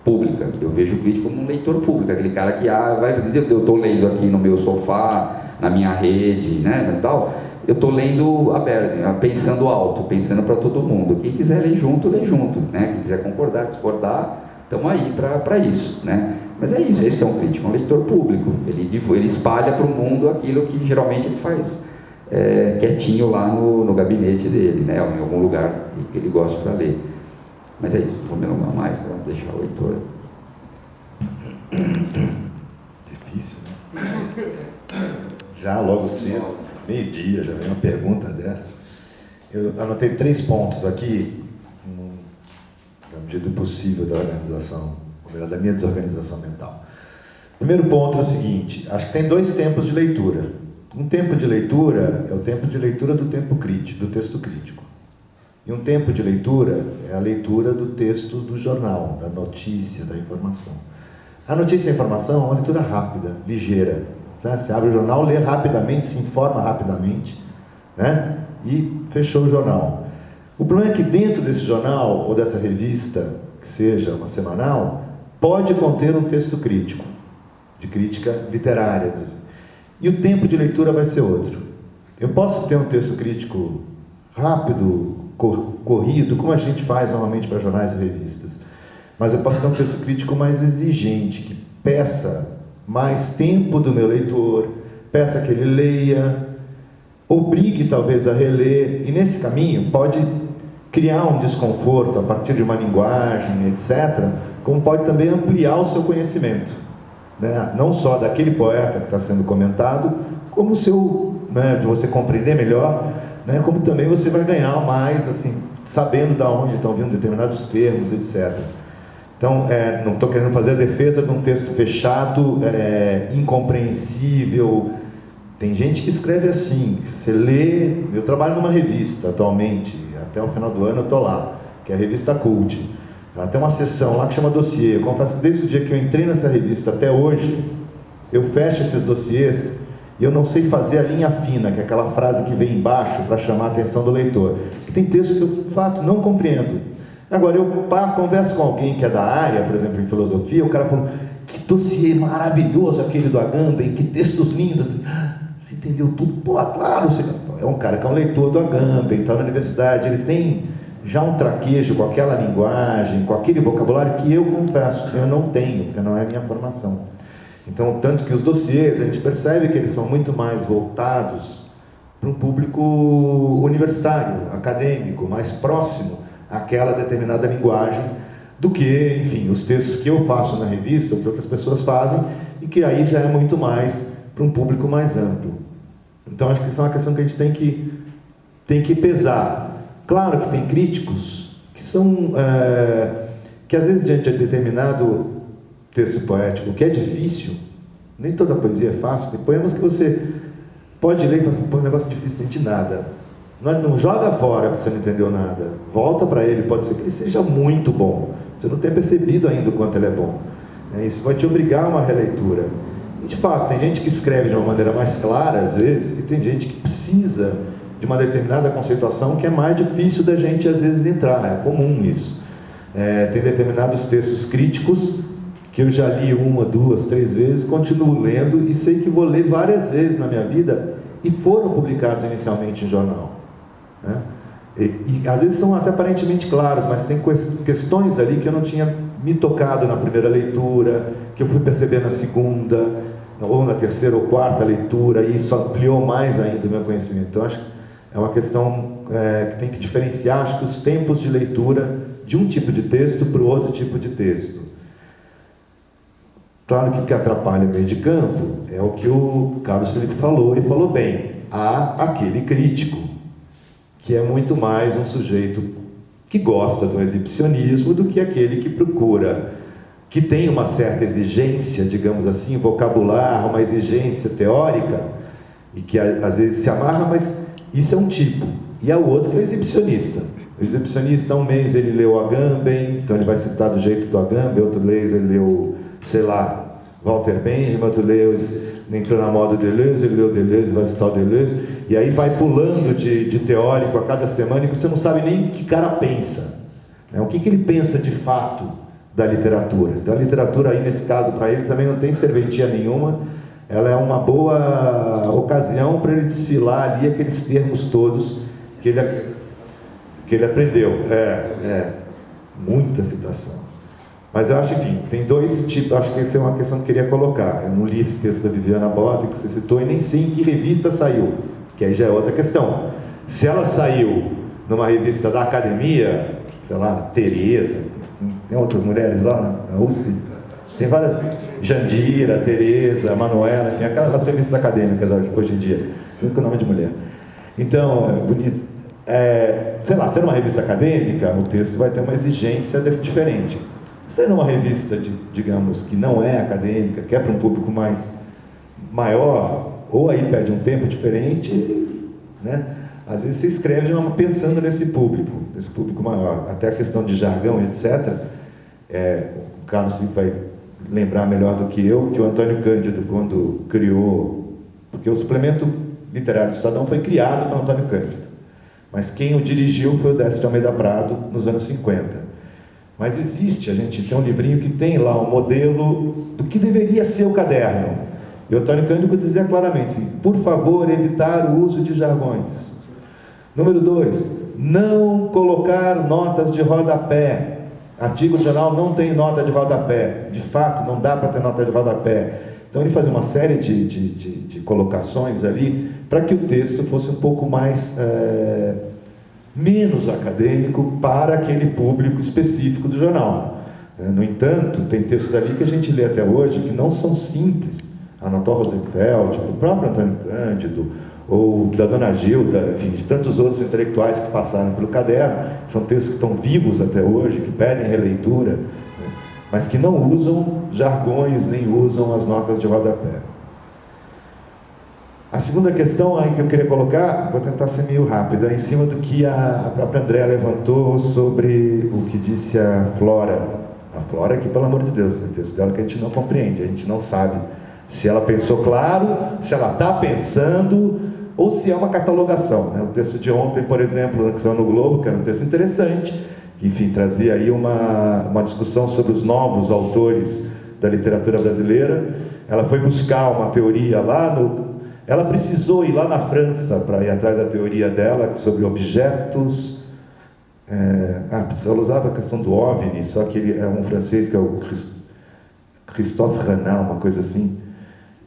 pública. Eu vejo o crítico como um leitor público, aquele cara que eu estou lendo aqui no meu sofá, na minha rede, né, e tal, eu estou lendo aberto, pensando alto, pensando para todo mundo. Quem quiser ler junto, né? Quem quiser concordar, discordar, estamos aí para isso, né? Mas é isso que é um crítico, um leitor público. Ele espalha para o mundo aquilo que geralmente ele faz quietinho lá no gabinete dele, né? Ou em algum lugar que ele gosta para ler. Mas é isso, vou me alongar mais para deixar o Heitor. Difícil, né? Já logo cedo, meio-dia, já vem uma pergunta dessa. Eu anotei 3 pontos aqui, na medida do possível da organização, ou melhor, da minha desorganização mental. Primeiro ponto é o seguinte: acho que tem 2 tempos de leitura. Um tempo de leitura é o tempo de leitura do tempo crítico, do texto crítico. E um tempo de leitura é a leitura do texto do jornal, da notícia, da informação. A notícia e a informação é uma leitura rápida, ligeira. Né? Você abre o jornal, lê rapidamente, se informa rapidamente, né? E fechou o jornal. O problema é que dentro desse jornal, ou dessa revista, que seja uma semanal, pode conter um texto crítico, de crítica literária. E o tempo de leitura vai ser outro. Eu posso ter um texto crítico rápido, corrido, como a gente faz normalmente para jornais e revistas. Mas eu posso ter um texto crítico mais exigente, que peça mais tempo do meu leitor, peça que ele leia, obrigue talvez a reler, e nesse caminho pode criar um desconforto a partir de uma linguagem, etc., como pode também ampliar o seu conhecimento, né? Não só daquele poeta que está sendo comentado, como o seu, né, de você compreender melhor, né, como também você vai ganhar mais, assim, sabendo de onde estão vindo determinados termos, etc. Então, não estou querendo fazer a defesa de um texto fechado, incompreensível. Tem gente que escreve assim, você lê... Eu trabalho numa revista atualmente, até o final do ano eu estou lá, que é a revista Cult. Ela tem uma seção lá que chama dossiê. Eu confesso que desde o dia que eu entrei nessa revista até hoje, eu fecho esses dossiês e eu não sei fazer a linha fina, que é aquela frase que vem embaixo para chamar a atenção do leitor. Que tem textos que eu, de fato, não compreendo. Agora, eu converso com alguém que é da área, por exemplo, em filosofia, o cara falou, que dossiê maravilhoso aquele do Agamben, que textos lindos. Você entendeu tudo? Pô, claro, você... É um cara que é um leitor do Agamben, está na universidade, ele tem já um traquejo com aquela linguagem, com aquele vocabulário que eu confesso que eu não tenho, porque não é a minha formação. Então, tanto que os dossiês, a gente percebe que eles são muito mais voltados para um público universitário, acadêmico, mais próximo àquela determinada linguagem do que, enfim, os textos que eu faço na revista, ou que outras pessoas fazem, e que aí já é muito mais para um público mais amplo. Então, acho que isso é uma questão que a gente tem que pesar. Claro que tem críticos que são, que às vezes diante de determinado texto poético, que é difícil, nem toda poesia é fácil, tem poemas que você pode ler e falar assim, pô, um negócio difícil, não entendi nada. Não joga fora porque você não entendeu nada. Volta para ele, pode ser que ele seja muito bom. Você não tenha percebido ainda o quanto ele é bom. Isso vai te obrigar a uma releitura. E de fato, tem gente que escreve de uma maneira mais clara, às vezes, e tem gente que precisa de uma determinada conceituação que é mais difícil da gente, às vezes, entrar. É comum isso. Tem determinados textos críticos que eu já li 1, 2, 3 vezes, continuo lendo e sei que vou ler várias vezes na minha vida e foram publicados inicialmente em jornal. Né? E às vezes são até aparentemente claros, mas tem questões ali que eu não tinha me tocado na primeira leitura, que eu fui perceber na segunda, ou na terceira ou quarta leitura, e isso ampliou mais ainda o meu conhecimento. Então, acho que é uma questão que tem que diferenciar, acho que os tempos de leitura de um tipo de texto para o outro tipo de texto. Claro que o que atrapalha o meio de campo é o que o Carlos Felipe falou, e falou bem. Há aquele crítico, que é muito mais um sujeito que gosta do exibicionismo do que aquele que procura, que tem uma certa exigência, digamos assim, vocabular, uma exigência teórica, e que às vezes se amarra, mas isso é um tipo. E há o outro que é o exibicionista. O exibicionista, um mês ele leu Agamben, então ele vai citar do jeito do Agamben, outro mês ele leu, sei lá, Walter Benjamin, outro mês entrou na moda Deleuze, ele leu Deleuze, vai citar o Deleuze, e aí vai pulando de teórico a cada semana e você não sabe nem o que o cara pensa, né? O que ele pensa de fato da literatura. Então a literatura aí, nesse caso, para ele também não tem serventia nenhuma, ela é uma boa ocasião para ele desfilar ali aqueles termos todos que ele aprendeu. Muita citação. Mas eu acho, enfim, tem dois tipos, acho que essa é uma questão que eu queria colocar. Eu não li esse texto da Viviana Bose, que você citou, e nem sei em que revista saiu, que aí já é outra questão. Se ela saiu numa revista da academia, sei lá, Tereza, tem outras mulheres lá na USP? Tem várias, Jandira, Tereza, Manuela, enfim, aquelas revistas acadêmicas hoje em dia, tudo com nome de mulher. Então, bonito. Sei lá, sendo uma revista acadêmica, o texto vai ter uma exigência diferente. Sendo uma revista, digamos, que não é acadêmica, que é para um público mais maior, ou aí pede um tempo diferente, né? Às vezes você escreve pensando nesse público maior. Até a questão de jargão, etc. O Carlos vai lembrar melhor do que eu, que o Antônio Cândido, quando criou... Porque o suplemento literário do Estadão foi criado pelo Antônio Cândido. Mas quem o dirigiu foi o Décio de Almeida Prado, nos anos 50. Mas existe, a gente tem um livrinho que tem lá um modelo do que deveria ser o caderno. E o Antônio Cândido dizia claramente assim, por favor, evitar o uso de jargões. Número 2, não colocar notas de rodapé. Artigo de jornal não tem nota de rodapé. De fato, não dá para ter nota de rodapé. Então ele fazia uma série de colocações ali para que o texto fosse um pouco mais... menos acadêmico para aquele público específico do jornal. No entanto, tem textos ali que a gente lê até hoje que não são simples. Anatol Rosenfeld, o próprio Antônio Cândido, ou da Dona Gilda, enfim, de tantos outros intelectuais que passaram pelo caderno, são textos que estão vivos até hoje, que pedem releitura, né, mas que não usam jargões, nem usam as notas de rodapé. A segunda questão aí que eu queria colocar, vou tentar ser meio rápido, é em cima do que a própria Andréa levantou sobre o que disse a Flora. A Flora aqui, pelo amor de Deus, é o texto dela que a gente não compreende, a gente não sabe se ela pensou claro, se ela está pensando, ou se é uma catalogação. O texto de ontem, por exemplo, que saiu no Globo, que era um texto interessante, que, enfim, trazia aí uma discussão sobre os novos autores da literatura brasileira. Ela foi buscar uma teoria lá Ela precisou ir lá na França para ir atrás da teoria dela sobre objetos. Ela usava a questão do OVNI, só que ele é um francês que é o Christophe Renan, uma coisa assim.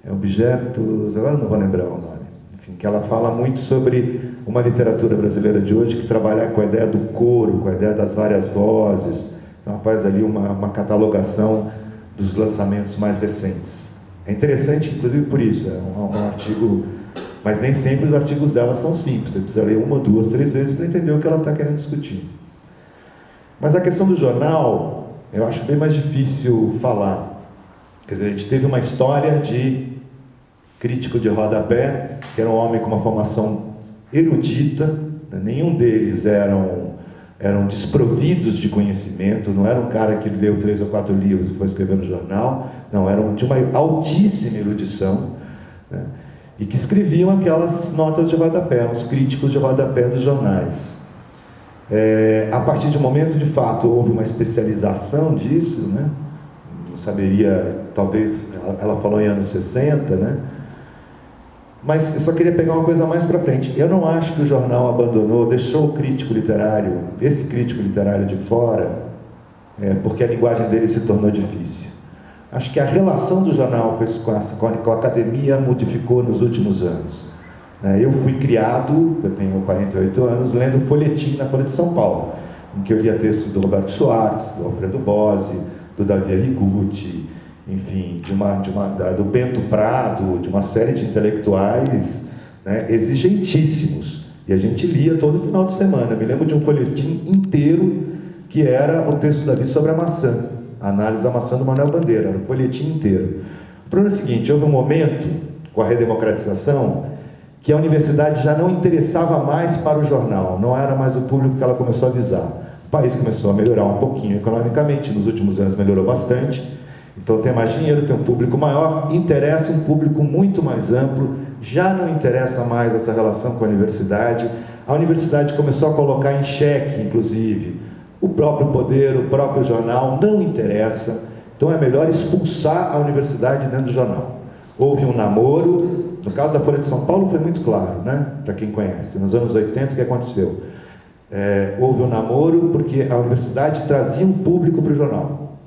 Objetos, agora não vou lembrar o nome. Enfim, que ela fala muito sobre uma literatura brasileira de hoje que trabalha com a ideia do coro, com a ideia das várias vozes. Então, ela faz ali uma catalogação dos lançamentos mais recentes. É interessante, inclusive, por isso, é um artigo, mas nem sempre os artigos dela são simples, você precisa ler 1, 2, 3 vezes para entender o que ela está querendo discutir. Mas a questão do jornal, eu acho bem mais difícil falar. Quer dizer, a gente teve uma história de crítico de rodapé, que era um homem com uma formação erudita, né? Nenhum deles eram desprovidos de conhecimento, não era um cara que leu 3 ou 4 livros e foi escrever no jornal, não, eram de uma altíssima erudição, né? E que escreviam aquelas notas de rodapé, os críticos de rodapé dos jornais. A partir de um momento, de fato, houve uma especialização disso, né? Não saberia, talvez, ela falou em anos 60, né? Mas eu só queria pegar uma coisa mais para frente. Eu não acho que o jornal abandonou, deixou o crítico literário, esse crítico literário de fora, porque a linguagem dele se tornou difícil. Acho que a relação do jornal com a academia modificou nos últimos anos. Eu fui criado, eu tenho 48 anos, lendo folhetim na Folha de São Paulo, em que eu lia textos do Roberto Soares, do Alfredo Bozzi, do Davi Arrigucci, enfim, do Bento Prado, de uma série de intelectuais, né, exigentíssimos. E a gente lia todo final de semana. Eu me lembro de um folhetim inteiro que era o texto do Davi sobre a maçã, a análise da maçã do Manuel Bandeira, era o folhetim inteiro. O problema é o seguinte, houve um momento, com a redemocratização, que a universidade já não interessava mais para o jornal, não era mais o público que ela começou a visar. O país começou a melhorar um pouquinho economicamente, nos últimos anos melhorou bastante, então tem mais dinheiro, tem um público maior, interessa um público muito mais amplo, já não interessa mais essa relação com a universidade começou a colocar em xeque, inclusive, o próprio poder, o próprio jornal, não interessa, então é melhor expulsar a universidade dentro do jornal. Houve um namoro, no caso da Folha de São Paulo foi muito claro, né? Para quem conhece, nos anos 80 o que aconteceu? Houve um namoro porque a universidade trazia um público para o jornal.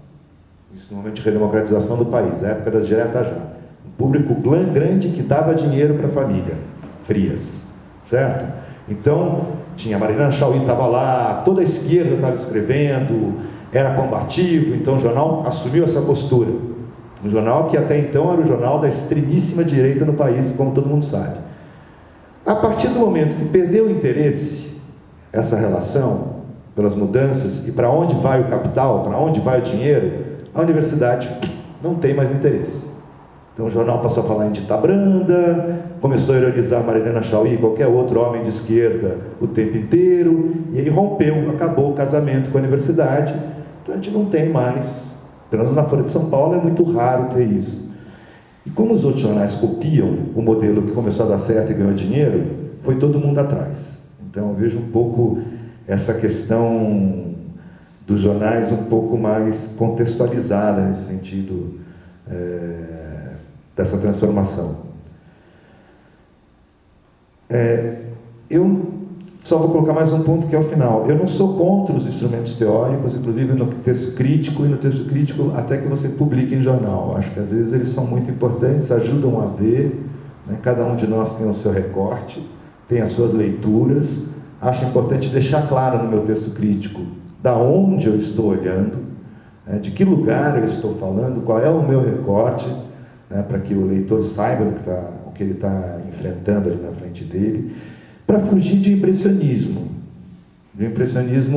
Isso no momento de redemocratização do país, na época das diretas já. Um público grande que dava dinheiro para a família, Frias, certo? Então, tinha a Marina Chauí estava lá, toda a esquerda estava escrevendo, era combativo, então o jornal assumiu essa postura. Um jornal que até então era o jornal da extremíssima direita no país, como todo mundo sabe. A partir do momento que perdeu o interesse, essa relação, pelas mudanças, e para onde vai o capital, para onde vai o dinheiro, a universidade não tem mais interesse. Então o jornal passou a falar em dita branda, começou a ironizar Marilena Chauí, qualquer outro homem de esquerda, o tempo inteiro, e aí rompeu, acabou o casamento com a universidade. Então a gente não tem mais, pelo menos na Folha de São Paulo é muito raro ter isso. E como os outros jornais copiam o modelo que começou a dar certo e ganhou dinheiro, foi todo mundo atrás. Então eu vejo um pouco essa questão dos jornais um pouco mais contextualizada nesse sentido dessa transformação. Eu só vou colocar mais um ponto que é o final. Eu não sou contra os instrumentos teóricos, inclusive no texto crítico, e no texto crítico até que você publique em jornal. Acho que às vezes eles são muito importantes, ajudam a ver, né? Cada um de nós tem o seu recorte, tem as suas leituras. Acho importante deixar claro no meu texto crítico da onde eu estou olhando, né? De que lugar eu estou falando, qual é o meu recorte, né? Para que o leitor saiba o que ele está enfrentando ali na frente dele, para fugir de impressionismo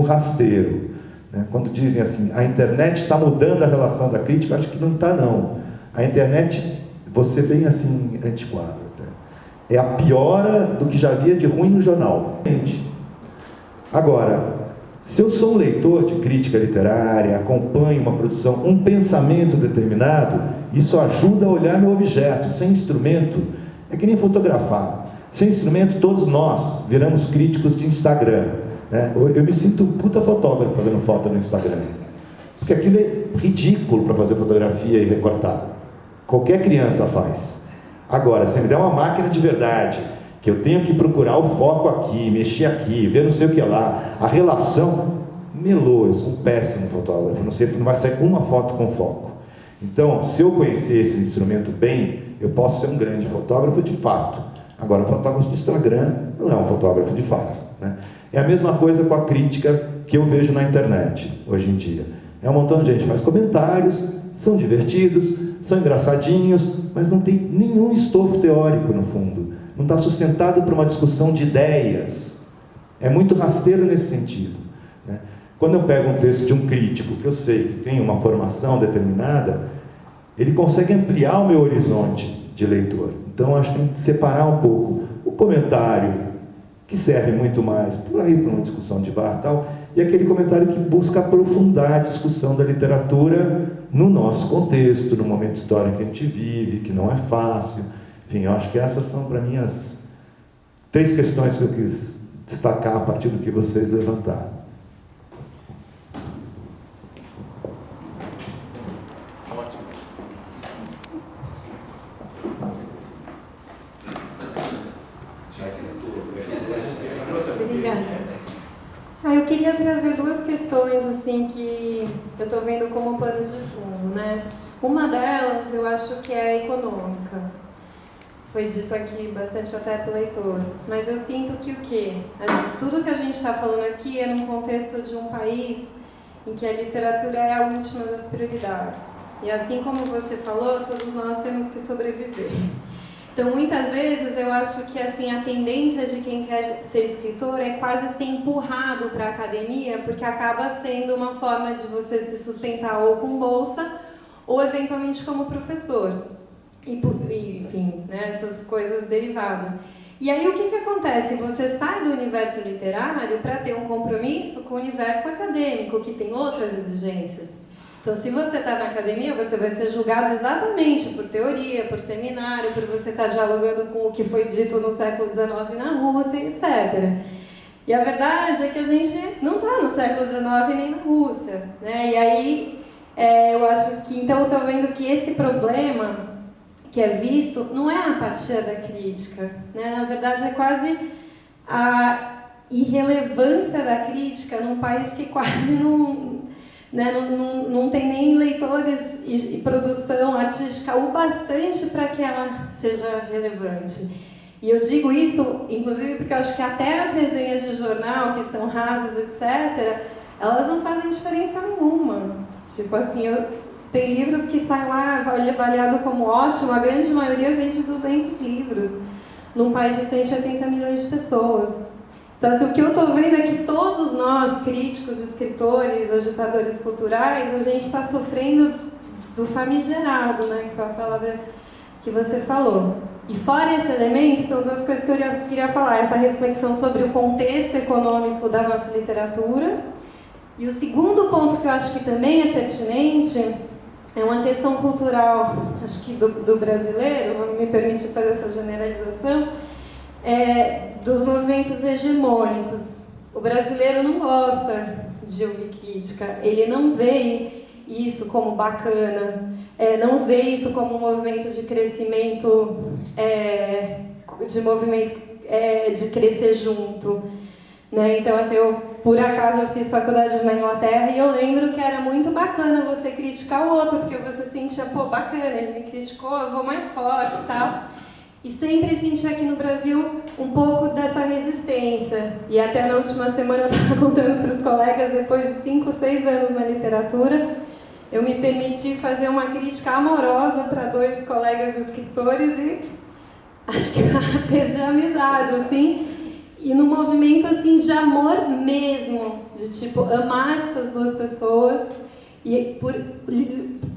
rasteiro, né? Quando dizem assim, a internet está mudando a relação da crítica, acho que não está não. A internet, vou ser bem assim, antiquado até, é a piora do que já havia de ruim no jornal. Agora, se eu sou um leitor de crítica literária, acompanho uma produção, um pensamento determinado, isso ajuda a olhar meu objeto. Sem instrumento, é que nem fotografar. Sem instrumento, todos nós viramos críticos de Instagram, né? Eu me sinto um puta fotógrafo fazendo foto no Instagram, porque aquilo é ridículo para fazer fotografia e recortar. Qualquer criança faz. Agora, se me der uma máquina de verdade, que eu tenho que procurar o foco aqui, mexer aqui, ver não sei o que lá, a relação, melou, eu sou um péssimo fotógrafo, não vai sair uma foto com foco. Então, se eu conhecer esse instrumento bem, eu posso ser um grande fotógrafo de fato. Agora, o fotógrafo de Instagram não é um fotógrafo de fato, né? É a mesma coisa com a crítica que eu vejo na internet hoje em dia. É um montão de gente que faz comentários, são divertidos, são engraçadinhos, mas não tem nenhum estofo teórico no fundo. Não está sustentado por uma discussão de ideias. É muito rasteiro nesse sentido, né? Quando eu pego um texto de um crítico, que eu sei que tem uma formação determinada, ele consegue ampliar o meu horizonte de leitor. Então, acho que tem que separar um pouco o comentário, que serve muito mais por aí para uma discussão de bar e tal, e aquele comentário que busca aprofundar a discussão da literatura no nosso contexto, no momento histórico que a gente vive, que não é fácil. Enfim, eu acho que essas são, para mim, as 3 questões que eu quis destacar a partir do que vocês levantaram. Eu queria trazer 2 questões assim que eu estou vendo como pano de fundo, né? Uma delas eu acho que é a econômica. Foi dito aqui bastante até pelo leitor. Mas eu sinto que o quê? Tudo que a gente está falando aqui é num contexto de um país em que a literatura é a última das prioridades. E assim como você falou, todos nós temos que sobreviver. Então, muitas vezes, eu acho que assim, a tendência de quem quer ser escritor é quase ser empurrado para a academia, porque acaba sendo uma forma de você se sustentar ou com bolsa, ou eventualmente como professor. Enfim, né, essas coisas derivadas. E aí, o que acontece? Você sai do universo literário para ter um compromisso com o universo acadêmico, que tem outras exigências. Então, se você está na academia, você vai ser julgado exatamente por teoria, por seminário, por você estar dialogando com o que foi dito no século XIX na Rússia, etc. E a verdade é que a gente não está no século XIX nem na Rússia, né? E aí, eu acho que, então, eu estou vendo que esse problema que é visto não é a apatia da crítica, né? Na verdade, é quase a irrelevância da crítica num país que quase não tem nem leitores e produção artística o bastante para que ela seja relevante. E eu digo isso, inclusive, porque eu acho que até as resenhas de jornal, que são rasas, etc., elas não fazem diferença nenhuma. Tipo assim, tem livros que saem lá avaliado como ótimo, a grande maioria vende 200 livros, num país de 180 milhões de pessoas. Então, assim, o que eu estou vendo é que todos nós, críticos, escritores, agitadores culturais, a gente está sofrendo do famigerado, né, que foi a palavra que você falou. E fora esse elemento, então, duas coisas que eu queria falar. Essa reflexão sobre o contexto econômico da nossa literatura. E o segundo ponto que eu acho que também é pertinente é uma questão cultural, acho que do brasileiro, vou me permitir fazer essa generalização, dos movimentos hegemônicos. O brasileiro não gosta de ouvir crítica, ele não vê isso como bacana, não vê isso como um movimento de crescimento, de crescer junto. Né? Então, assim, por acaso eu fiz faculdade na Inglaterra e eu lembro que era muito bacana você criticar o outro, porque você sentia, pô, bacana, ele me criticou, eu vou mais forte e tal. E sempre senti aqui no Brasil um pouco dessa resistência. E até na última semana eu estava contando para os colegas, depois de 5, 6 anos na literatura, eu me permiti fazer uma crítica amorosa para 2 colegas escritores e acho que eu perdi a amizade, assim. E num movimento assim de amor mesmo, de tipo amar essas 2 pessoas e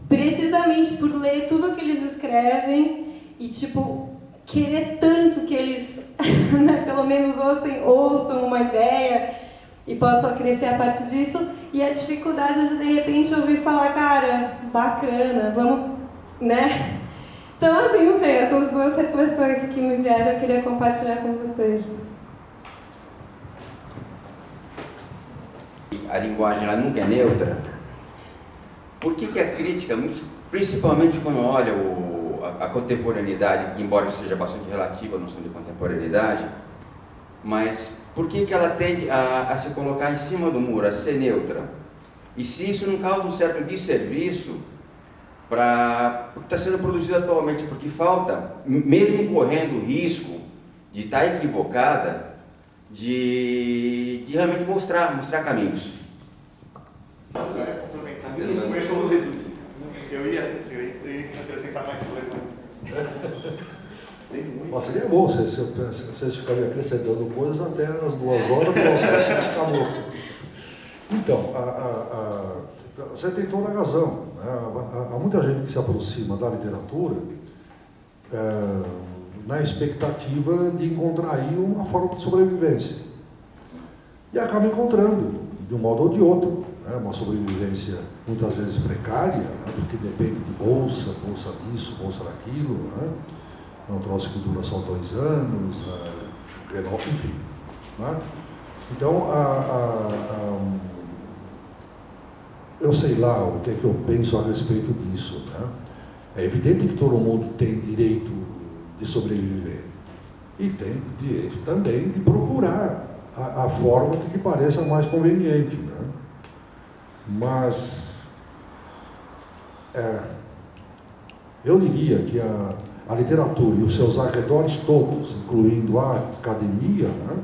precisamente por ler tudo que eles escrevem e tipo querer tanto que eles né, pelo menos ouçam uma ideia e possam crescer a partir disso, e a dificuldade de repente ouvir falar, cara, bacana, vamos, né? Então assim, não sei, essas 2 reflexões que me vieram eu queria compartilhar com vocês. A linguagem ela nunca é neutra. Por que a crítica, principalmente quando olha a contemporaneidade, embora seja bastante relativa a noção de contemporaneidade, mas por que ela tende a se colocar em cima do muro, a ser neutra? E se isso não causa um certo desserviço para o que está sendo produzido atualmente? Porque falta, mesmo correndo o risco de estar equivocada, de realmente mostrar caminhos. Começou no resumo. Eu ia acrescentar mais coisas. Mas seria bom se vocês ficariam acrescentando coisas até as 2 horas, acabou. Então, você tem toda a razão. Né? Há muita gente que se aproxima da literatura na expectativa de encontrar aí uma forma de sobrevivência. E acaba encontrando, de um modo ou de outro, né? Uma sobrevivência muitas vezes precária, né? Porque depende de bolsa disso, bolsa daquilo, né? É um troço que dura só 2 anos, enfim. Né? Então, eu sei lá o que é que eu penso a respeito disso. Né? É evidente que todo mundo tem direito de sobreviver. E tem direito também de procurar a forma que lhe pareça mais conveniente. Né? Mas eu diria que a literatura e os seus arredores todos, incluindo a academia, né,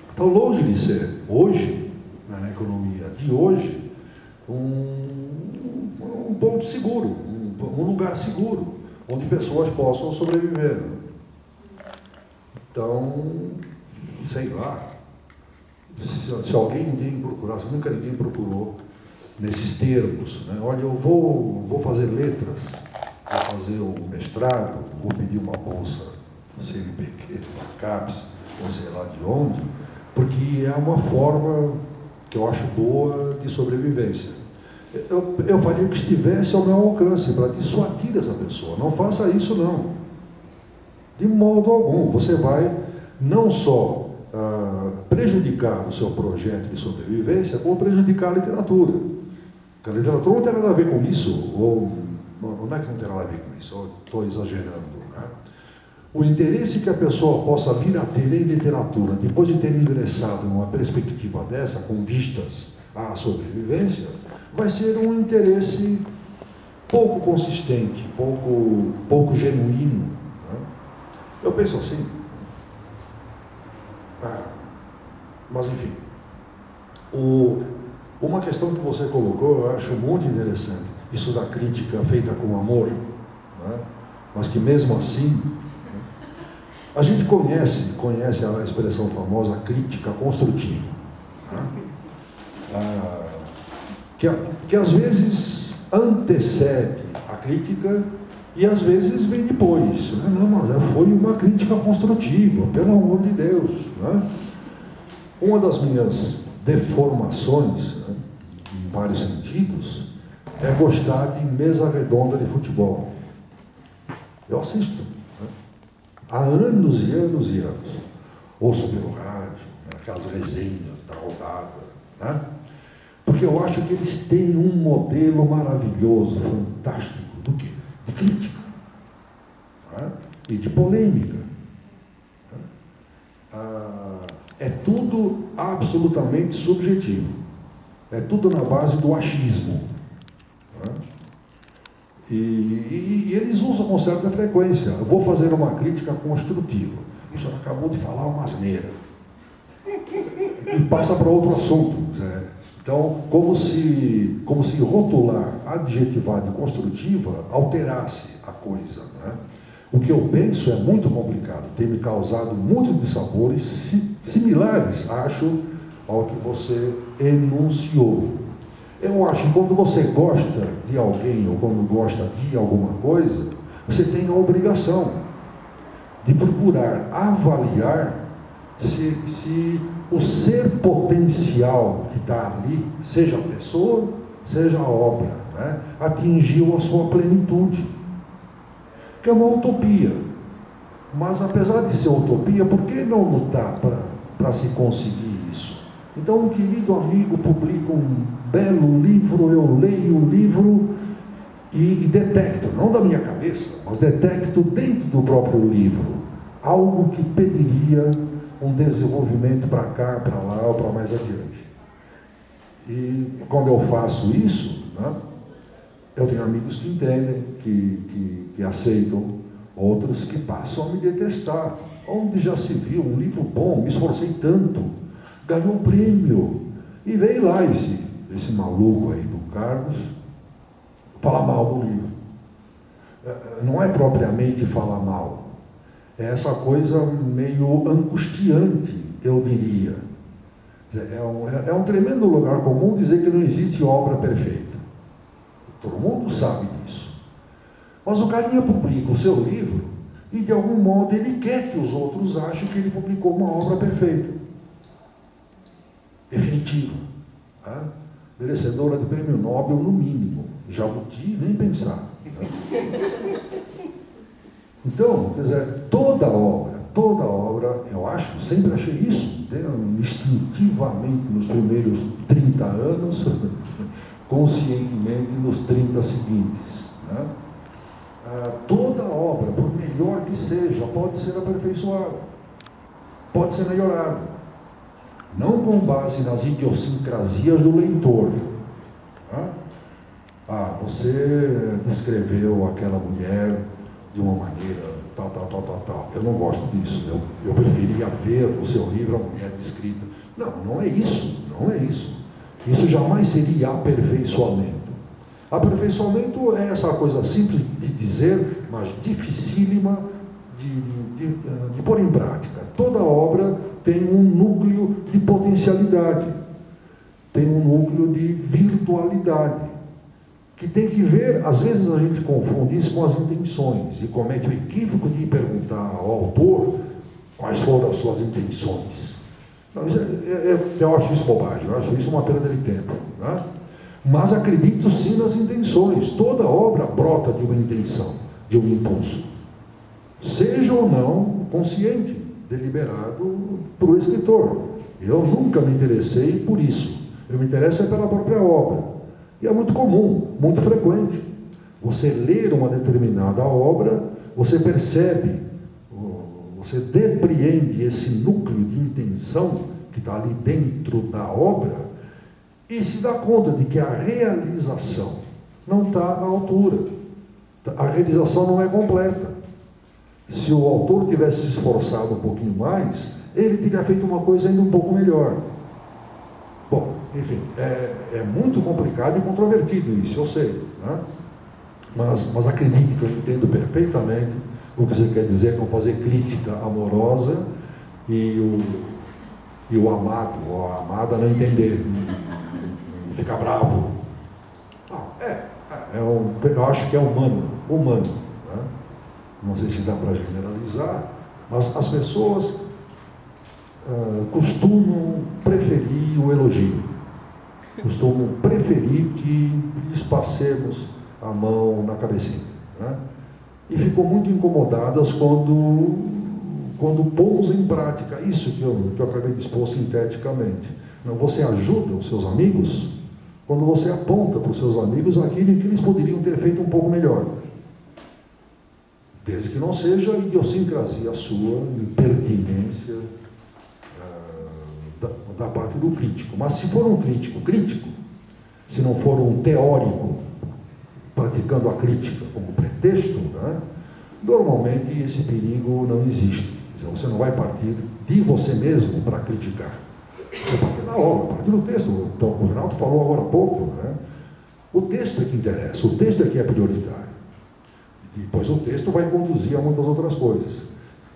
estão longe de ser, hoje, na economia de hoje, um ponto seguro, um lugar seguro, onde pessoas possam sobreviver. Então, sei lá, se alguém me procurasse, nunca ninguém procurou nesses termos, né? Olha, eu vou fazer letras, vou fazer um mestrado, vou pedir uma bolsa do CNPq, do CAPES, não sei lá de onde, porque é uma forma que eu acho boa de sobrevivência. Eu faria o que estivesse ao meu alcance para dissuadir essa pessoa. Não faça isso, não. De modo algum. Você vai não só prejudicar o seu projeto de sobrevivência, como prejudicar a literatura. Porque a literatura não tem nada a ver com isso, ou não é que não tem nada a ver com isso, eu estou exagerando. Né? O interesse que a pessoa possa vir a ter em literatura, depois de ter ingressado em uma perspectiva dessa, com vistas à sobrevivência, vai ser um interesse pouco consistente, pouco genuíno. Né? Eu penso assim. Mas, enfim, uma questão que você colocou, eu acho muito interessante, isso da crítica feita com amor, né? Mas que mesmo assim, né? A gente conhece a expressão famosa crítica construtiva, né? Que às vezes antecede a crítica E às vezes vem depois, né? Não, mas foi uma crítica construtiva, pelo amor de Deus. Né? Uma das minhas deformações, né, em vários sentidos, é gostar de mesa redonda de futebol. Eu assisto, né? Há anos e anos e anos. Ouço pelo rádio, né, aquelas resenhas da rodada, né? Porque eu acho que eles têm um modelo maravilhoso, fantástico, do quê? De crítica, né? E de polêmica. Né? É tudo absolutamente subjetivo. É tudo na base do achismo. Né? E eles usam com certa frequência. Eu vou fazer uma crítica construtiva. O senhor acabou de falar uma asneira. E passa para outro assunto. Então, como se rotular, adjetivar de construtiva alterasse a coisa. Né? O que eu penso é muito complicado. Tem me causado muitos dissabores similares, acho, ao que você enunciou. Eu acho que quando você gosta de alguém ou quando gosta de alguma coisa, você tem a obrigação de procurar avaliar se o ser potencial que está ali, seja a pessoa, seja a obra, né, atingiu a sua plenitude. Que é uma utopia. Mas apesar de ser utopia, por que não lutar para se conseguir isso? Então, um querido amigo publica um belo livro, eu leio o livro e detecto, não da minha cabeça, mas detecto dentro do próprio livro, algo que pediria um desenvolvimento para cá, para lá ou para mais adiante. E quando eu faço isso, né, eu tenho amigos que entendem, que aceitam, outros que passam a me detestar. Onde já se viu um livro bom, me esforcei tanto, ganhou um prêmio. E veio lá esse maluco aí do Carlos falar mal do livro. Não é propriamente falar mal, é essa coisa meio angustiante, eu diria. É um tremendo lugar comum dizer que não existe obra perfeita. Todo mundo sabe disso. Mas o carinha publica o seu livro e, de algum modo, ele quer que os outros achem que ele publicou uma obra perfeita, definitiva, né? Merecedora de prêmio Nobel, no mínimo. Jabuti, nem pensar. Né? Então, quer dizer, toda obra, eu acho, sempre achei isso, instintivamente nos primeiros 30 anos, conscientemente nos 30 seguintes. Né? Toda obra, por melhor que seja, pode ser aperfeiçoada, pode ser melhorada, não com base nas idiosincrasias do leitor. Né? Você descreveu aquela mulher de uma maneira tal. Eu não gosto disso. Eu preferia ver o seu livro, a mulher descrita. Não é isso. Não é isso. Isso jamais seria aperfeiçoamento. Aperfeiçoamento é essa coisa simples de dizer, mas dificílima de pôr em prática. Toda obra tem um núcleo de potencialidade, tem um núcleo de virtualidade, que tem que ver, às vezes a gente confunde isso com as intenções e comete o equívoco de perguntar ao autor quais foram as suas intenções. Não, eu acho isso bobagem, eu acho isso uma perda de tempo. Né? Mas acredito sim nas intenções. Toda obra brota de uma intenção, de um impulso. Seja ou não consciente, deliberado por o escritor. Eu nunca me interessei por isso. Eu me interesso pela própria obra. E é muito comum, muito frequente. Você ler uma determinada obra, você percebe, você depreende esse núcleo de intenção que está ali dentro da obra e se dá conta de que a realização não está à altura. A realização não é completa. Se o autor tivesse se esforçado um pouquinho mais, ele teria feito uma coisa ainda um pouco melhor. Bom, enfim, é muito complicado e controvertido isso, eu sei. Né? Mas acredite que eu entendo perfeitamente o que você quer dizer com fazer crítica amorosa e o amado ou a amada não entender, ficar bravo. Eu acho que é humano. Né? não sei se dá para generalizar, mas as pessoas costumam preferir o elogio, costumam preferir que lhes passemos a mão na cabecinha, né? E ficam muito incomodadas quando pomos em prática isso que eu acabei de expor sinteticamente. Não, você ajuda os seus amigos quando você aponta para os seus amigos aquilo que eles poderiam ter feito um pouco melhor. Desde que não seja idiosincrasia sua, impertinência da parte do crítico. Mas se for um crítico, se não for um teórico praticando a crítica como pretexto, né, normalmente esse perigo não existe. Você não vai partir de você mesmo para criticar. Você parte da obra, parte do texto. Então, o Renato falou agora há pouco, né? O texto é que interessa, o texto é que é prioritário. Depois o texto vai conduzir a muitas outras coisas.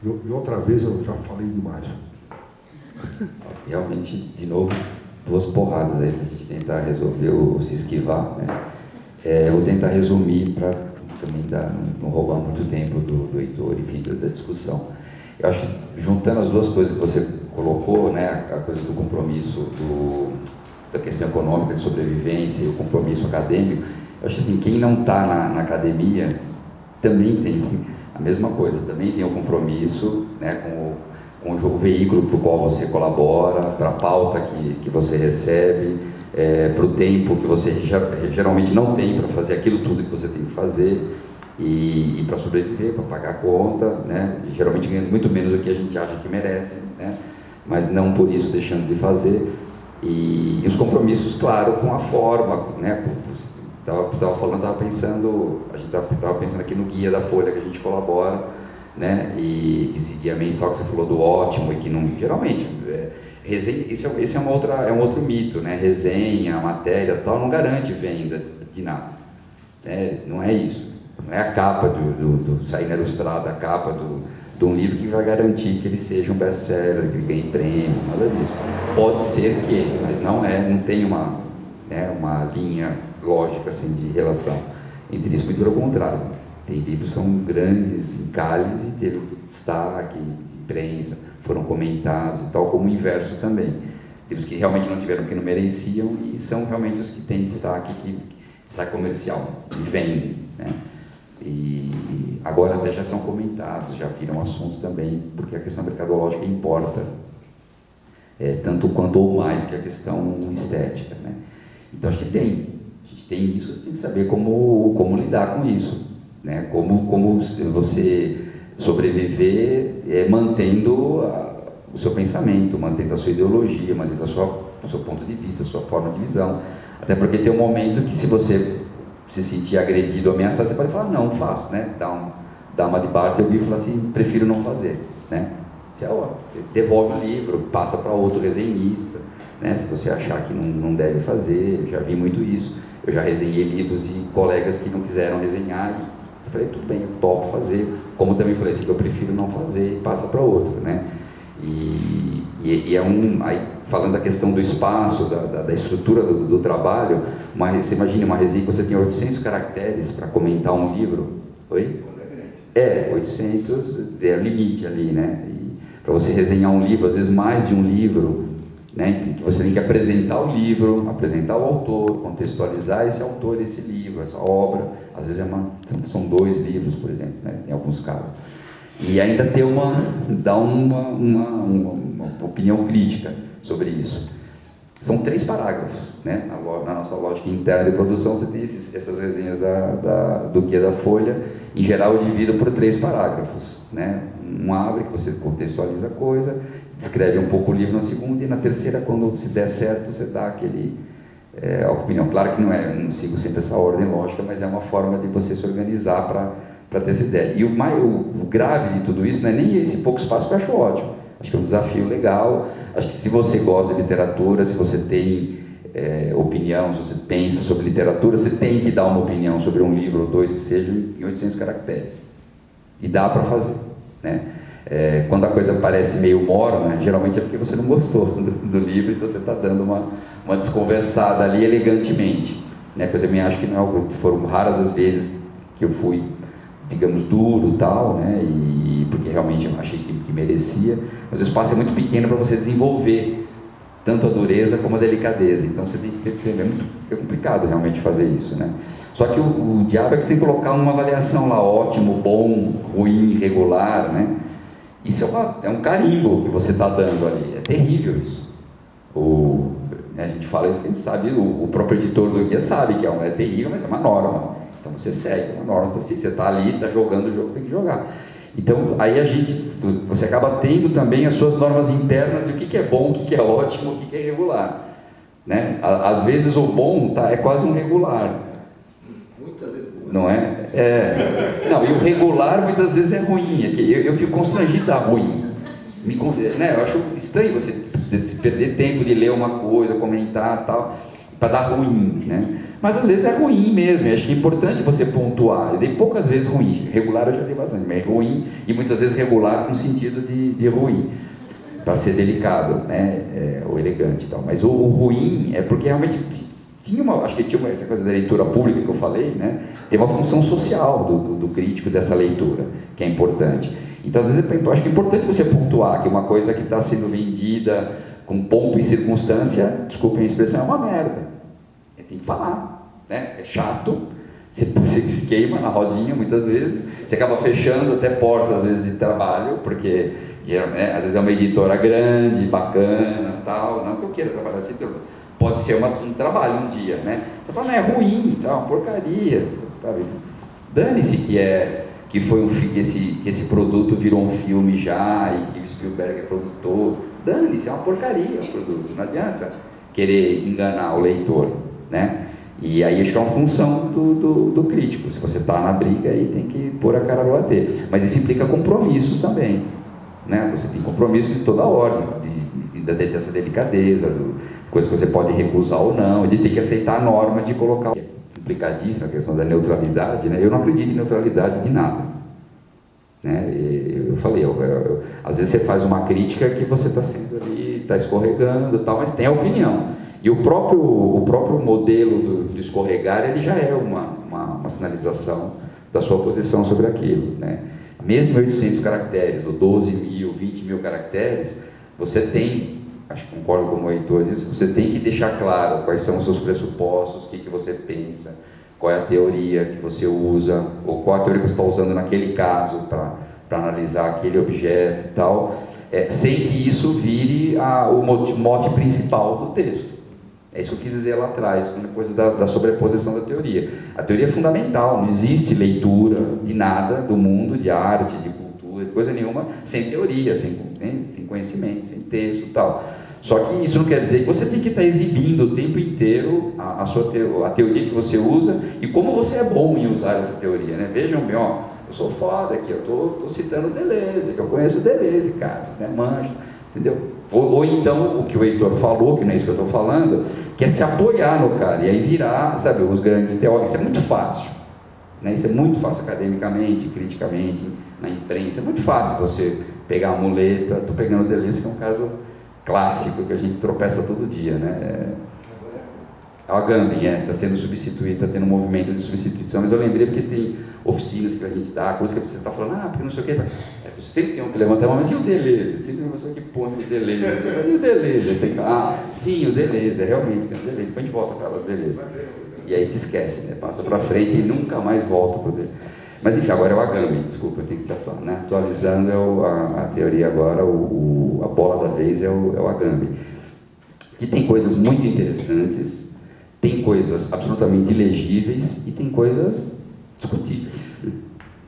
E outra vez eu já falei demais. Realmente, de novo, duas porradas aí para a gente tentar resolver ou se esquivar, né? Eu vou tentar resumir para também não roubar muito tempo do Heitor, enfim, da discussão. Eu acho que, juntando as duas coisas que você colocou, né, a coisa do compromisso da questão econômica de sobrevivência e o compromisso acadêmico, eu acho assim, quem não está na academia também tem a mesma coisa, também tem o compromisso, né, com o veículo para o qual você colabora, para a pauta que você recebe, para o tempo que você geralmente não tem para fazer aquilo tudo que você tem que fazer, e para sobreviver, para pagar a conta, né? Geralmente ganhando muito menos do que a gente acha que merece, né? Mas não por isso deixando de fazer. E os compromissos, claro, com a forma, né? Estava falando, estava pensando, a gente estava pensando aqui no guia da Folha que a gente colabora, né? E esse guia mensal que você falou do ótimo e que não, geralmente, resenha, esse é um outro mito, né? Resenha, matéria, tal, não garante venda de nada, né? Não é isso. Não é a capa do sair na ilustrada, a capa de um livro que vai garantir que ele seja um best-seller, que ele ganhe prêmios, nada disso. Pode ser que, mas não tem uma linha lógica assim, de relação entre isso, muito pelo contrário. Tem livros que são grandes encalhes e teve destaque, imprensa, foram comentados e tal, como o inverso também. Livros que realmente não tiveram porque não mereciam e são realmente os que têm destaque comercial, e vendem, né? E agora até já são comentados, já viram assuntos também, porque a questão mercadológica importa, tanto quanto ou mais que a questão estética, né? Então acho que a gente tem isso, você tem que saber como lidar com isso, né? Como você sobreviver mantendo o seu pensamento, mantendo a sua ideologia, mantendo o seu ponto de vista, a sua forma de visão, até porque tem um momento que se você se sentir agredido, ameaçado, você pode falar, não faço, né? Dá uma de Bartleby e falar assim, prefiro não fazer, né? Você devolve o livro, passa para outro resenhista, né? Se você achar que não deve fazer, eu já vi muito isso. Eu já resenhei livros de colegas que não quiseram resenhar e eu falei, tudo bem, eu topo fazer, como também falei assim, que eu prefiro não fazer e passa para outro, né? Aí, falando da questão do espaço, da estrutura do trabalho, você imagina uma resenha que você tem 800 caracteres para comentar um livro. Oi? 800 é o limite ali, né? Para você resenhar um livro, às vezes mais de um livro, né? Você tem que apresentar o livro, apresentar o autor, contextualizar esse autor, esse livro, essa obra. Às vezes são 2 livros, por exemplo, né? Em alguns casos. E ainda dar uma opinião crítica sobre isso. São 3 parágrafos, né? Na nossa lógica interna de produção, você tem essas resenhas do guia da Folha. Em geral, eu divido por 3 parágrafos, né? Um abre, que você contextualiza a coisa, descreve um pouco o livro na segunda, e na terceira, quando se der certo, você dá a opinião. Claro que não sigo sempre essa ordem lógica, mas é uma forma de você se organizar para ter essa ideia. E o grave de tudo isso não é nem esse pouco espaço que eu acho ótimo. Acho que é um desafio legal. Acho que se você gosta de literatura, se você tem opinião, se você pensa sobre literatura, você tem que dar uma opinião sobre um livro ou 2 que sejam em 800 caracteres. E dá para fazer, né? Quando a coisa parece meio morna, geralmente é porque você não gostou do livro, então você está dando uma desconversada ali elegantemente, né? Porque eu também acho que foram raras as vezes que eu fui digamos, duro tal, né? E porque realmente eu achei que merecia, mas o espaço é muito pequeno para você desenvolver tanto a dureza como a delicadeza, então você tem que ter, é complicado realmente fazer isso, né? Só que o diabo é que você tem que colocar uma avaliação lá, ótimo, bom, ruim, regular, né? Isso é um carimbo que você está dando ali, é terrível isso. A gente fala isso porque a gente sabe, o próprio editor do guia sabe que é terrível, mas é uma norma. Então você segue uma norma, você está ali, está jogando o jogo, você tem que jogar. Então aí você acaba tendo também as suas normas internas de o que é bom, o que é ótimo, o que é irregular, né? Às vezes o bom é quase um regular. Muitas vezes não é? Não, e o regular muitas vezes é ruim, eu fico constrangido da ruim. Né? Eu acho estranho você perder tempo de ler uma coisa, comentar tal, para dar ruim, né? Mas às vezes é ruim mesmo, e acho que é importante você pontuar. Eu dei poucas vezes ruim, regular eu já dei bastante, mas é ruim, e muitas vezes regular no sentido de ruim, para ser delicado, né? Ou elegante e tal. Mas o ruim é porque realmente acho que tinha essa coisa da leitura pública que eu falei, né? Tem uma função social do crítico dessa leitura, que é importante. Então, às vezes, eu acho que é importante você pontuar que uma coisa que está sendo vendida com ponto e circunstância, desculpem a expressão, é uma merda. Tem que falar, né? É chato, você se queima na rodinha muitas vezes, você acaba fechando até portas, às vezes, de trabalho, porque né, às vezes é uma editora grande, bacana, tal, não que eu queira trabalhar assim, pode ser um trabalho um dia, né? Você fala, não, é ruim, é uma porcaria, sabe? Dane-se que foi que esse produto virou um filme já e que o Spielberg é produtor. Dane-se, é uma porcaria o produto, não adianta querer enganar o leitor, né? E aí acho que é uma função do crítico. Se você está na briga, aí tem que pôr a cara no bater. Mas isso implica compromissos também, né? Você tem compromissos de toda ordem, dessa delicadeza, coisas que você pode recusar ou não, de ter que aceitar a norma de colocar. É complicadíssima a questão da neutralidade, né? Eu não acredito em neutralidade de nada, né? Eu falei, às vezes você faz uma crítica que você está sendo ali, está escorregando, tal, mas tem a opinião. E o próprio modelo do escorregar, ele já é uma sinalização da sua posição sobre aquilo, né? Mesmo 800 caracteres, ou 12 mil, 20 mil caracteres, você tem, acho que concordo com o Heitor, você tem que deixar claro quais são os seus pressupostos, o que você pensa, qual é a teoria que você usa, ou qual a teoria que você está usando naquele caso para analisar aquele objeto e tal, sem que isso vire o mote principal do texto. É isso que eu quis dizer lá atrás, com a coisa da sobreposição da teoria. A teoria é fundamental, não existe leitura de nada do mundo, de arte, de cultura, de coisa nenhuma, sem teoria, sem conhecimento, sem texto e tal. Só que isso não quer dizer que você tem que estar exibindo o tempo inteiro a teoria que você usa e como você é bom em usar essa teoria, né? Vejam bem, ó, eu sou foda aqui, eu estou citando Deleuze, que eu conheço Deleuze, cara, né? Manjo, entendeu? Ou então, o que o Heitor falou, que não é isso que eu estou falando, que é se apoiar no cara, e aí virar, sabe, os grandes teóricos. Isso é muito fácil, né? Isso é muito fácil academicamente, criticamente, na imprensa. É muito fácil você pegar a muleta. Estou pegando o Deleuze, que é um caso clássico, que a gente tropeça todo dia, né? A Agamben está sendo substituída, está tendo um movimento de substituição, mas eu lembrei porque tem oficinas que a gente dá, coisas que você está falando, porque não sei o que, você sempre tem um que levantar a mão, mas e o Deleuze? Tem uma pessoa que põe o Deleuze, e o Deleuze? Tem que, sim, o Deleuze, realmente tem o Deleuze, depois a gente volta para ela, o Deleuze. E aí te esquece, né? Passa para frente e nunca mais volta para o Deleuze. Mas enfim, agora é o Agamben, desculpa, eu tenho que se atuar, né? Atualizando a teoria agora, a bola da vez é o Agamben. Que tem coisas muito interessantes, tem coisas absolutamente ilegíveis e tem coisas discutíveis,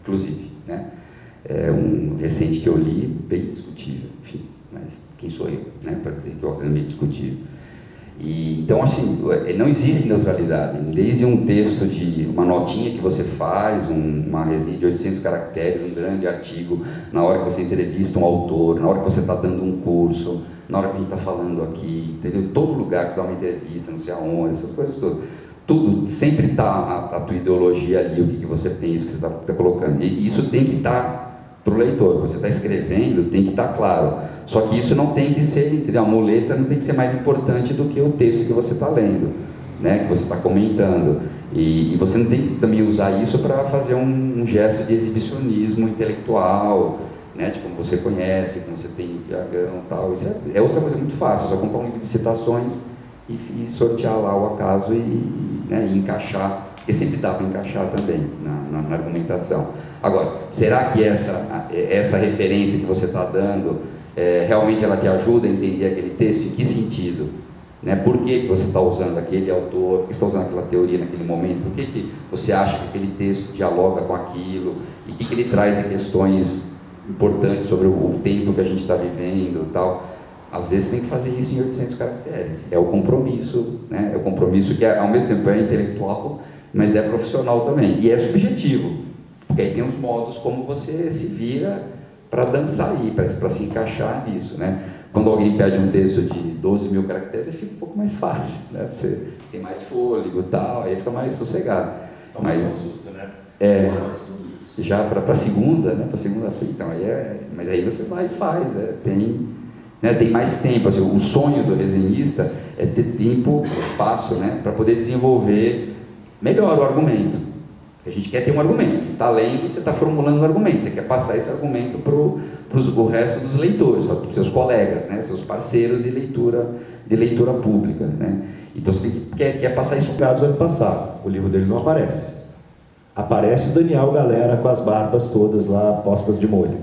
inclusive, né? Um recente que eu li, bem discutível, enfim, mas quem sou eu, né, para dizer que o Agamben é discutível? Então, assim, não existe neutralidade, desde um texto de uma notinha que você faz, uma resenha de 800 caracteres, um grande artigo, na hora que você entrevista um autor, na hora que você está dando um curso, na hora que a gente está falando aqui, entendeu? Todo lugar que você dá uma entrevista, não sei aonde, essas coisas todas. Tudo, sempre está a tua ideologia ali, o que você pensa, o que você está colocando. E isso tem que estar para o leitor, você está escrevendo, tem que estar claro. Só que isso não tem que ser, entendeu? A muleta não tem que ser mais importante do que o texto que você está lendo, né, que você está comentando. E você não tem que também usar isso para fazer um gesto de exibicionismo intelectual, né, de como você conhece, como você tem jargão e tal. Isso é outra coisa muito fácil, só comprar um livro de citações e sortear lá o acaso né, e encaixar, porque sempre dá para encaixar também na argumentação. Agora, será que essa referência que você está dando, realmente ela te ajuda a entender aquele texto? Em que sentido? Né? Por que você está usando aquele autor? Por que você está usando aquela teoria naquele momento? Por que você acha que aquele texto dialoga com aquilo? E o que ele traz de questões importantes sobre o tempo que a gente está vivendo e tal? Às vezes tem que fazer isso em 800 caracteres. É o compromisso, né? É o compromisso que ao mesmo tempo é intelectual, mas é profissional também. E é subjetivo, porque aí tem os modos como você se vira para dançar aí, para se encaixar nisso, né? Quando alguém pede um texto de 12 mil caracteres, fica um pouco mais fácil, né? Você tem mais fôlego e tal, aí fica mais sossegado. Mas um susto, né? Já para a segunda, né? Para segunda-feira, então mas aí você vai e faz, tem mais tempo. Assim, o sonho do resenhista é ter tempo, espaço, né? Para poder desenvolver melhor o argumento. A gente quer ter um argumento. Está lendo, você está formulando um argumento. Você quer passar esse argumento para o resto dos leitores, para os seus colegas, né? Seus parceiros de leitura pública, né? Então você quer passar isso. No ano passado, o livro dele não aparece. Aparece o Daniel Galera com as barbas todas lá postas de molho.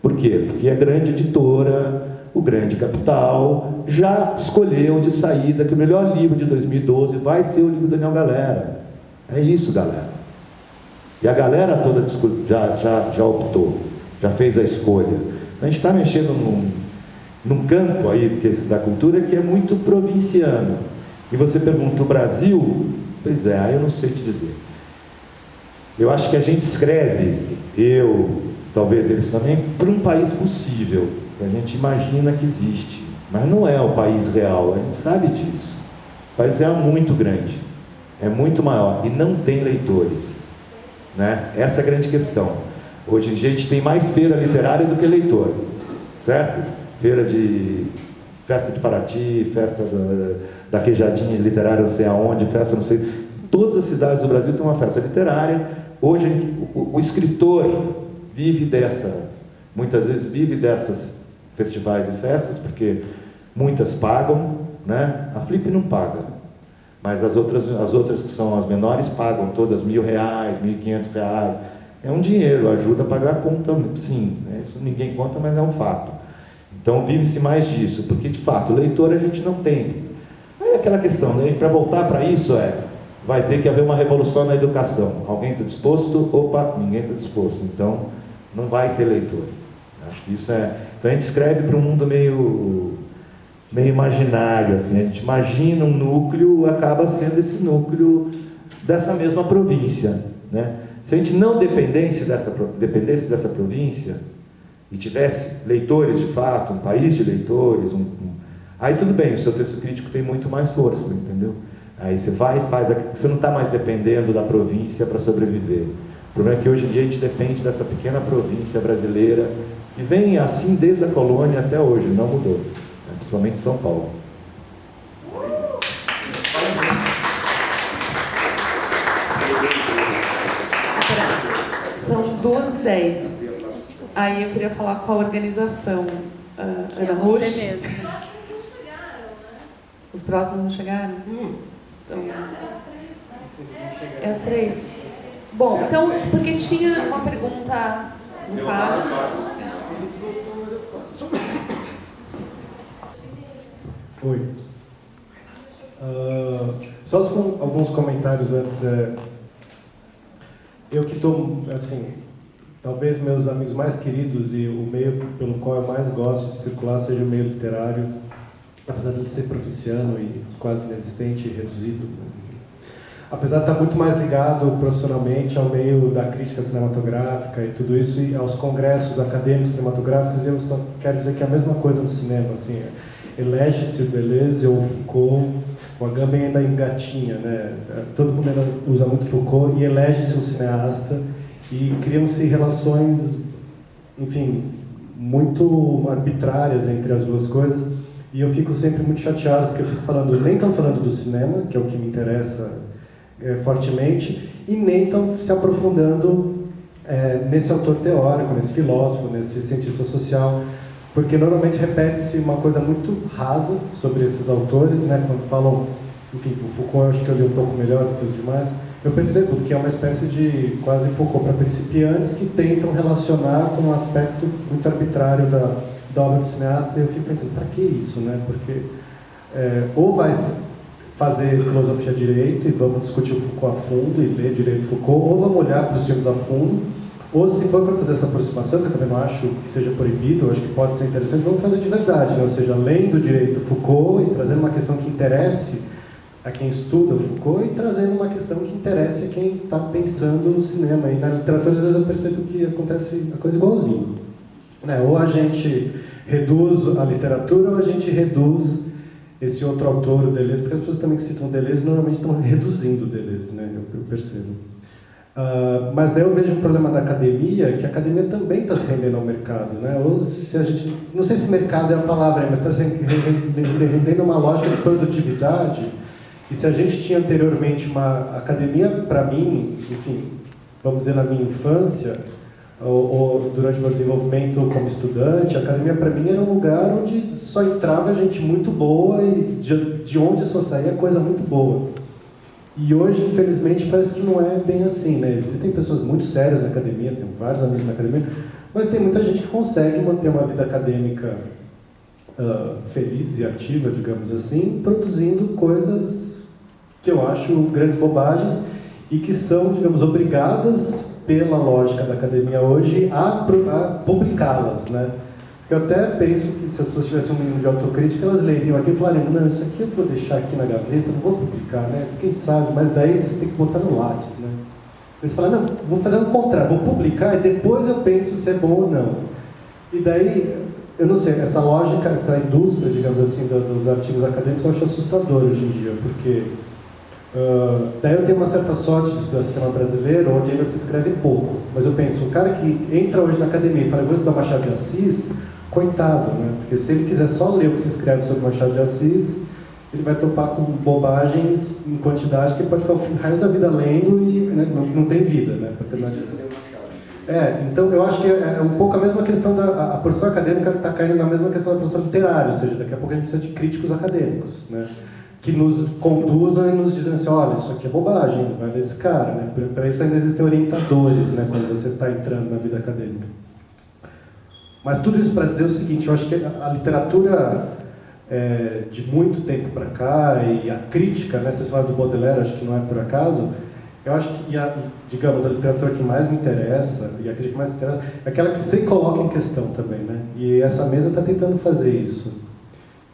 Por quê? Porque a grande editora, o grande capital, já escolheu de saída que o melhor livro de 2012 vai ser o livro do Daniel Galera. É isso, galera. E a galera toda já optou, já fez a escolha. Então a gente está mexendo num campo aí da cultura que é muito provinciano. E você pergunta, o Brasil? Pois é, aí eu não sei te dizer. Eu acho que a gente escreve, talvez eles também, para um país possível, que a gente imagina que existe. Mas não é o país real, a gente sabe disso. O país real é muito grande, é muito maior e não tem leitores. Né? Essa é a grande questão. Hoje em dia a gente tem mais feira literária do que leitor, certo? Festa de Paraty, festa da queijadinha literária não sei aonde, festa não sei... Todas as cidades do Brasil têm uma festa literária. Hoje o escritor muitas vezes vive dessas festivais e festas, porque muitas pagam, né? A Flip não paga. Mas as outras que são as menores pagam todas R$1.000, R$1.500. É um dinheiro, ajuda a pagar a conta, sim. Né? Isso ninguém conta, mas é um fato. Então vive-se mais disso, porque de fato, leitor a gente não tem. Aí aquela questão, né? Para voltar para isso vai ter que haver uma revolução na educação. Alguém está disposto? Opa, ninguém está disposto. Então não vai ter leitor. Acho que isso Então a gente escreve para um mundo meio imaginário, assim, a gente imagina um núcleo, acaba sendo esse núcleo dessa mesma província, né? Se a gente não dependesse dessa província e tivesse leitores de fato, um país de leitores, aí tudo bem, o seu texto crítico tem muito mais força, entendeu? Aí você vai e faz, você não está mais dependendo da província para sobreviver. O problema é que hoje em dia a gente depende dessa pequena província brasileira que vem assim desde a colônia até hoje, não mudou. Principalmente São Paulo. São 2h10. Aí eu queria falar com a organização. Ana Rush. Você mesmo. Os próximos não chegaram? Então, é as 3? Bom, então, porque tinha uma pergunta no Fábio. Oi. Só alguns comentários antes. Eu que estou, assim, talvez meus amigos mais queridos e o meio pelo qual eu mais gosto de circular seja o meio literário, apesar de ele ser provinciano e quase inexistente e reduzido. Apesar de estar muito mais ligado profissionalmente ao meio da crítica cinematográfica e tudo isso, e aos congressos acadêmicos cinematográficos, eu só quero dizer que é a mesma coisa no cinema, assim, elege-se o Deleuze ou o Foucault, o Agamben ainda engatinha, né? Todo mundo ainda usa muito Foucault, e elege-se um cineasta, e criam-se relações, enfim, muito arbitrárias entre as duas coisas, E eu fico sempre muito chateado, porque eu fico falando, nem estão falando do cinema, que é o que me interessa fortemente, e nem estão se aprofundando nesse autor teórico, nesse filósofo, nesse cientista social, porque normalmente repete-se uma coisa muito rasa sobre esses autores, né? Quando falam, enfim, o Foucault eu acho que eu li um pouco melhor do que os demais, eu percebo que é uma espécie de quase Foucault para principiantes que tentam relacionar com um aspecto muito arbitrário da obra do cineasta, e eu fico pensando, para que isso, né? Porque ou vai fazer filosofia direito e vamos discutir o Foucault a fundo e ler direito Foucault, ou vamos olhar para os filmes a fundo, ou se for para fazer essa aproximação, que eu também não acho que seja proibido, eu acho que pode ser interessante, vamos fazer de verdade, né? Ou seja, lendo direito Foucault e trazendo uma questão que interesse a quem estuda Foucault e trazendo uma questão que interesse a quem está pensando no cinema. E na literatura, às vezes, eu percebo que acontece a coisa igualzinho, né? Ou a gente reduz a literatura, ou a gente reduz esse outro autor, o Deleuze, porque as pessoas também que citam o Deleuze normalmente estão reduzindo o Deleuze, né? Eu percebo. Mas daí eu vejo um problema da academia, que a academia também está se rendendo ao mercado, né? Ou se a gente, não sei se mercado é a palavra, mas está se rendendo uma lógica de produtividade. E se a gente tinha anteriormente uma academia, para mim, enfim, vamos dizer na minha infância, ou durante o meu desenvolvimento como estudante, a academia para mim era um lugar onde só entrava gente muito boa e de onde só saía coisa muito boa. E hoje, infelizmente, parece que não é bem assim, né? Existem pessoas muito sérias na academia, tenho vários amigos na academia, mas tem muita gente que consegue manter uma vida acadêmica feliz e ativa, digamos assim, produzindo coisas que eu acho grandes bobagens e que são, digamos, obrigadas pela lógica da academia hoje a publicá-las, né? Eu até penso que se as pessoas tivessem um mínimo de autocrítica, elas leriam aqui e falariam, não, isso aqui eu vou deixar aqui na gaveta, não vou publicar, né? Quem sabe, mas daí você tem que botar no Lattes, né? Eles falam, não, vou fazer o contrário, vou publicar e depois eu penso se é bom ou não. E daí, eu não sei, essa lógica, essa indústria, digamos assim, dos artigos acadêmicos, eu acho assustador hoje em dia, porque daí eu tenho uma certa sorte de estudar sistema brasileiro, onde ainda se escreve pouco. Mas eu penso, o cara que entra hoje na academia e fala, eu vou estudar Machado de Assis, coitado, né? Porque se ele quiser só ler o que se escreve sobre Machado de Assis, ele vai topar com bobagens em quantidade que ele pode ficar o resto da vida lendo e, né, não tem vida, né? Então eu acho que é um pouco a mesma questão a produção acadêmica está caindo na mesma questão da produção literária, ou seja, daqui a pouco a gente precisa de críticos acadêmicos, né? Que nos conduzam e nos dizem assim, olha, isso aqui é bobagem, vai ler esse cara, né? Para isso ainda existem orientadores, né, quando você está entrando na vida acadêmica. Mas tudo isso para dizer o seguinte, eu acho que a literatura de muito tempo para cá e a crítica, né, vocês falam do Baudelaire, acho que não é por acaso, eu acho que, digamos, a literatura que mais me interessa, e a crítica que mais me interessa, é aquela que se coloca em questão também, né? E essa mesa está tentando fazer isso.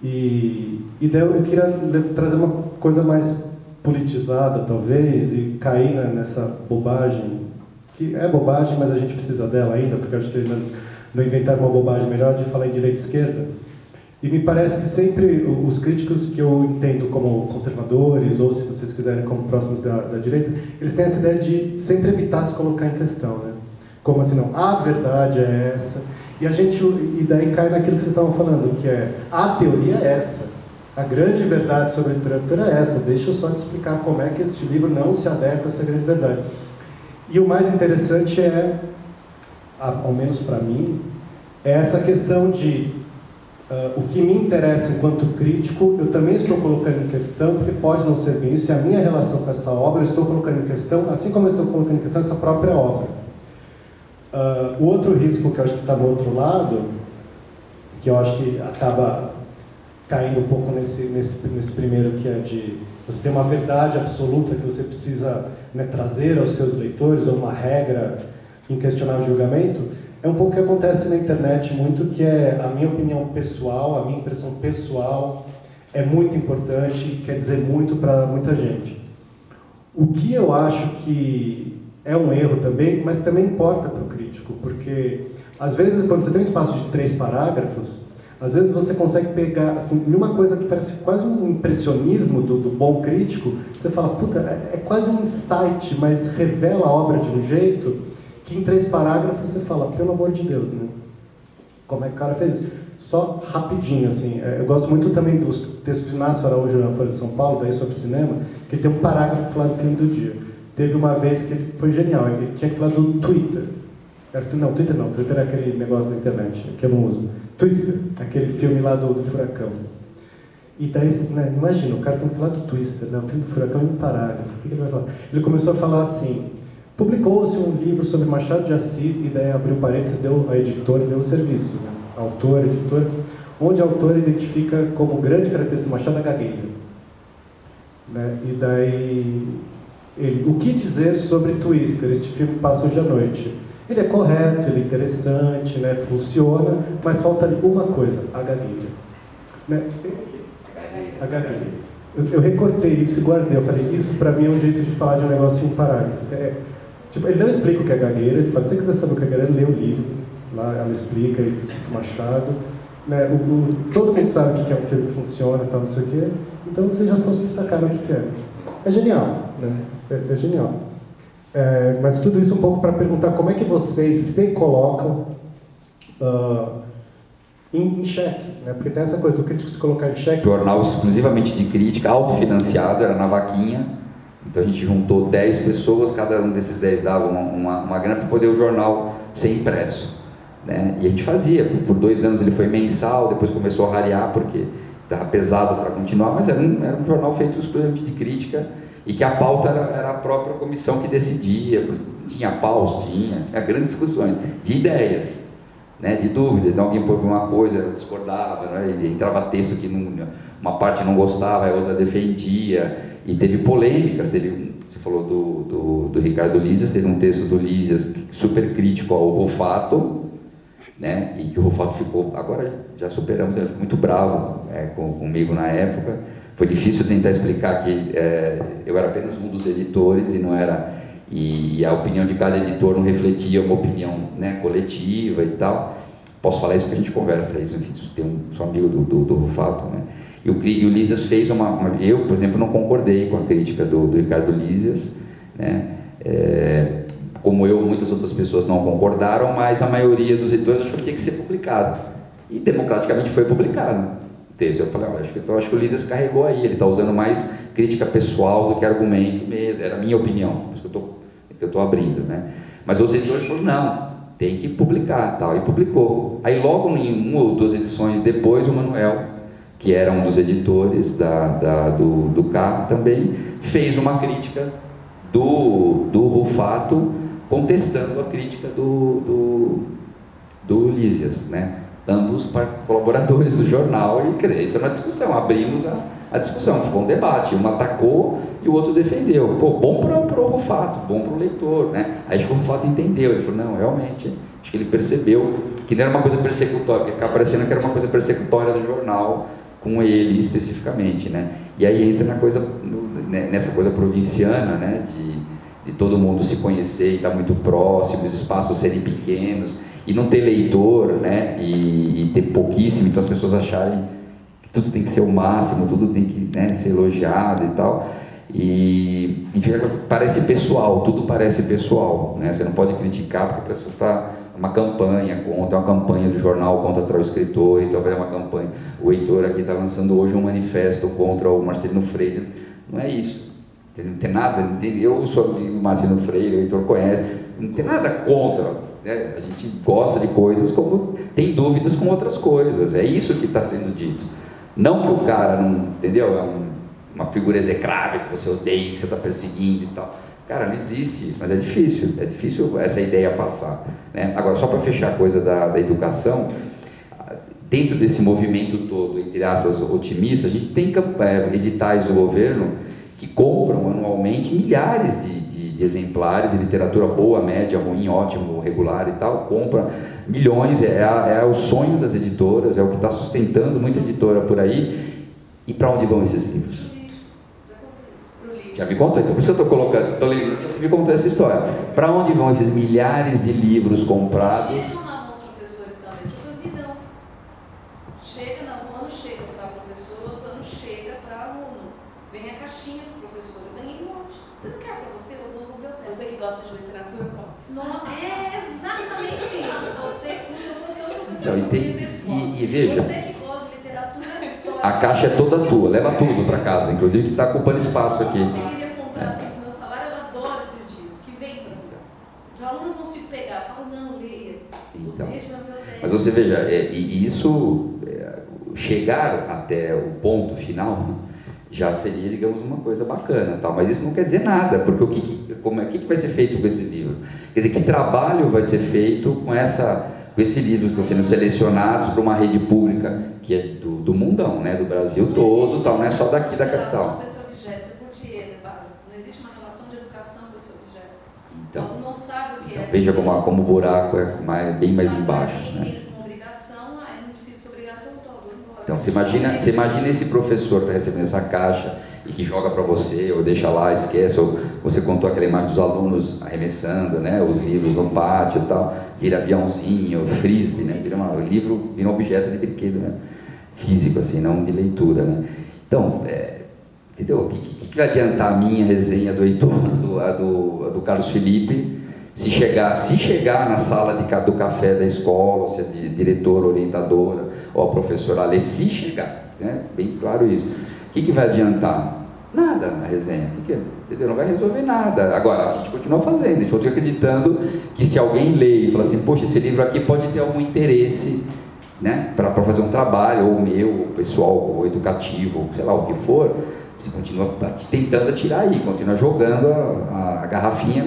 E daí eu queria trazer uma coisa mais politizada, talvez, e cair nessa bobagem, que é bobagem, mas a gente precisa dela ainda, porque eu acho que não inventaram uma bobagem melhor de falar em direita e esquerda. E me parece que sempre os críticos que eu entendo como conservadores, ou se vocês quiserem como próximos da direita, eles têm essa ideia de sempre evitar se colocar em questão, né? Como assim, não, a verdade é essa. E daí cai naquilo que vocês estavam falando, que é, a teoria é essa. A grande verdade sobre a literatura é essa. Deixa eu só te explicar como é que este livro não se adequa a essa grande verdade. E o mais interessante ao menos para mim, é essa questão de o que me interessa enquanto crítico, eu também estou colocando em questão, porque pode não ser bem isso, e a minha relação com essa obra eu estou colocando em questão, assim como eu estou colocando em questão essa própria obra. O outro risco que eu acho que está no outro lado, que eu acho que acaba caindo um pouco nesse primeiro, que é de você ter uma verdade absoluta que você precisa, né, trazer aos seus leitores, ou uma regra inquestionável de julgamento, é um pouco o que acontece na internet muito, que é a minha opinião pessoal, a minha impressão pessoal é muito importante, quer dizer muito para muita gente. O que eu acho que é um erro também, mas também importa para o crítico, porque às vezes quando você tem um espaço de 3 parágrafos, às vezes você consegue pegar, assim, uma coisa que parece quase um impressionismo do bom crítico, você fala, puta, é quase um insight, mas revela a obra de um jeito que em 3 parágrafos você fala, pelo amor de Deus, né? Como é que o cara fez isso? só rapidinho, assim, eu gosto muito também dos textos de Inácio Araújo na Folha de São Paulo, daí sobre cinema, que ele tem um parágrafo para falar do filme do dia. Teve uma vez que ele foi genial, ele tinha que falar do Twitter. Twitter é aquele negócio da internet, que eu não uso. Twister, aquele filme lá do Furacão. E daí, né, imagina, o cara tem que falar do Twister, né, o filme do Furacão em um parágrafo, o que ele vai falar? Ele começou a falar assim, publicou-se um livro sobre Machado de Assis, e daí abriu parênteses, a editora deu o serviço, né? Autor, editor, onde a autora identifica como grande característica do Machado a gagueira. Né? E daí, o que dizer sobre Twister? Este filme passa hoje à noite. Ele é correto, ele é interessante, né? Funciona, mas falta ali uma coisa, a gagueira. Né? A gagueira. Eu recortei isso e guardei, eu falei, isso para mim é um jeito de falar de um negócio em parágrafos. Tipo, ele não explica o que é gagueira, ele fala, se você quiser saber o que é gagueira, lê o livro, lá ela explica, ele cita o Machado. Né? Todo mundo sabe o que é um filme que funciona, tal, não sei o quê, então vocês já só se destacaram o que é. É genial, né? É genial. Mas tudo isso um pouco para perguntar como é que vocês se colocam em xeque, né? Porque tem essa coisa do crítico se colocar em xeque. Jornal exclusivamente de crítica, autofinanciado, era na vaquinha. Então a gente juntou 10 pessoas, cada um desses 10 dava uma grana para poder o jornal ser impresso. Né? E a gente fazia, por 2 anos ele foi mensal, depois começou a rarear porque estava pesado para continuar, mas era um jornal feito exclusivamente de crítica e que a pauta era a própria comissão que decidia, tinha paus, tinha grandes discussões de ideias, né? De dúvidas, então alguém pôr uma coisa, discordava, né? E entrava texto que uma parte não gostava, a outra defendia, e teve polêmicas, você falou do Ricardo Lízias, teve um texto do Lízias super crítico ao Rufato, né? E que o Rufato ficou, agora já superamos, ele ficou muito bravo comigo na época. Foi difícil tentar explicar que eu era apenas um dos editores e não era, e a opinião de cada editor não refletia uma opinião, né, coletiva e tal. Posso falar isso porque a gente conversa isso, enfim, sou amigo do Rufato, né? E o Lízias fez eu, por exemplo, não concordei com a crítica do Ricardo Lízias, né? Como eu, muitas outras pessoas não concordaram, mas a maioria dos editores achou que tinha que ser publicado. E democraticamente foi publicado. Eu falei, acho que o Lízias carregou aí, ele está usando mais crítica pessoal do que argumento mesmo, era a minha opinião, por isso que eu estou abrindo, né? Mas os editores falaram, não, tem que publicar, tal, e publicou. Aí logo em 1 ou 2 edições depois, o Manuel, que era um dos editores do Carro também, fez uma crítica do Rufato, contestando a crítica do Lízias, né? Ambos colaboradores do jornal, e quer dizer, isso é uma discussão, abrimos a discussão, ficou um debate, um atacou e o outro defendeu. Pô, bom para o Rufato, bom para o leitor, né? Aí acho que o Rufato entendeu, ele falou, não, realmente, acho que ele percebeu que não era uma coisa persecutória, porque ficava parecendo que era uma coisa persecutória do jornal, com ele especificamente, né? E aí entra nessa coisa provinciana, né? De todo mundo se conhecer e estar muito próximo, os espaços serem pequenos, e não ter leitor, né? E ter pouquíssimo, então as pessoas acharem que tudo tem que ser o máximo, tudo tem que, né, ser elogiado e tal. E parece pessoal, tudo parece pessoal, né? Você não pode criticar porque a pessoa está uma campanha contra, uma campanha do jornal contra o escritor, então vai uma campanha. O Heitor aqui está lançando hoje um manifesto contra o Marcelino Freire. Não é isso. Não tem nada, eu sou amigo do Marcelino Freire, o Heitor conhece, não tem nada contra, né? A gente gosta de coisas como tem dúvidas com outras coisas, é isso que está sendo dito. Não que o cara não, entendeu? É uma figura execrável que você odeia, que você está perseguindo e tal. Cara, não existe isso, mas é difícil essa ideia passar, né? Agora, só para fechar a coisa da educação, dentro desse movimento todo, entre aspas, otimista, a gente tem editais do governo que compram anualmente milhares de exemplares de literatura boa, média, ruim, ótimo, regular e tal, compra milhões, é o sonho das editoras, é o que está sustentando muita editora por aí. E para onde vão esses livros? Já me contou, então por isso eu estou lembrando que você me contou essa história. Para onde vão esses milhares de livros comprados? Chegam na mão dos professores também, as pessoas me dão. Chega na mão, ano chega para professor, outro ano chega para aluno. Vem a caixinha do professor, eu ganhei um monte. Você não quer para você? Eu dou na biblioteca. Você que gosta de literatura, então. Não, é exatamente isso. Você usa o professor Não, e E veja, Você que gosta de literatura, a caixa é toda tua, leva tudo para casa, inclusive que está ocupando espaço aqui. eu conseguiria comprar assim com o meu salário, eu adoro esses discos, que vem para mim. Então, eu não consigo pegar, eu falo, não, leia. Então, Deixa na biblioteca. mas você veja, e isso, chegar até o ponto final, já seria, digamos, uma coisa bacana, tal. Mas isso não quer dizer nada, porque o que vai ser feito com esse livro? Quer dizer, que trabalho vai ser feito com esse livro que está sendo selecionados para uma rede pública, que é do mundão, né, do Brasil todo, tal, não é só daqui da capital. Não existe uma relação de educação com esse objeto. Então, O aluno não sabe o que é. veja como o buraco é bem mais embaixo. Né? Então, você imagina esse professor que está recebendo essa caixa e que joga para você, ou deixa lá, esquece, ou você contou aquela imagem dos alunos arremessando, né, os livros no pátio e tal, vira aviãozinho, frisbee, né, vira um livro, vira um objeto de brinquedo, né, físico, assim, não de leitura, né. Então, entendeu? O que vai adiantar a minha resenha do Heitor, do Carlos Felipe, se chegar na sala do café da escola, se é de diretora, orientadora, ou a professora ler, se chegar, né? Bem claro isso. O que vai adiantar? Nada na resenha, entendeu? Não vai resolver nada. Agora, a gente continua fazendo, a gente continua acreditando que se alguém lê e fala assim, poxa, esse livro aqui pode ter algum interesse, né? Para fazer um trabalho, ou meu, ou pessoal, ou educativo, ou sei lá, o que for, você continua tentando atirar aí, continua jogando a garrafinha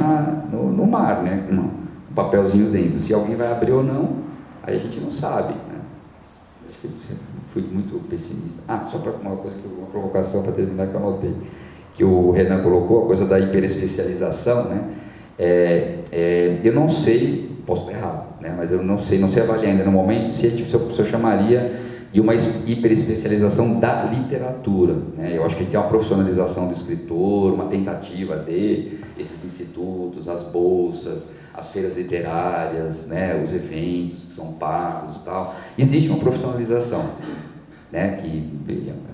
no mar, né? Com um papelzinho dentro. Se alguém vai abrir ou não, aí a gente não sabe, né? Acho que eu fui muito pessimista. Só para uma provocação para terminar que eu anotei, que o Renan colocou, a coisa da hiperespecialização, né? Eu não sei, posso estar errado, né? Mas eu não sei avaliar ainda no momento se eu chamaria de uma hiperespecialização da literatura, né? Eu acho que tem uma profissionalização do escritor, uma tentativa de esses institutos, as bolsas, as feiras literárias, né? Os eventos que são pagos e tal. Existe uma profissionalização, né?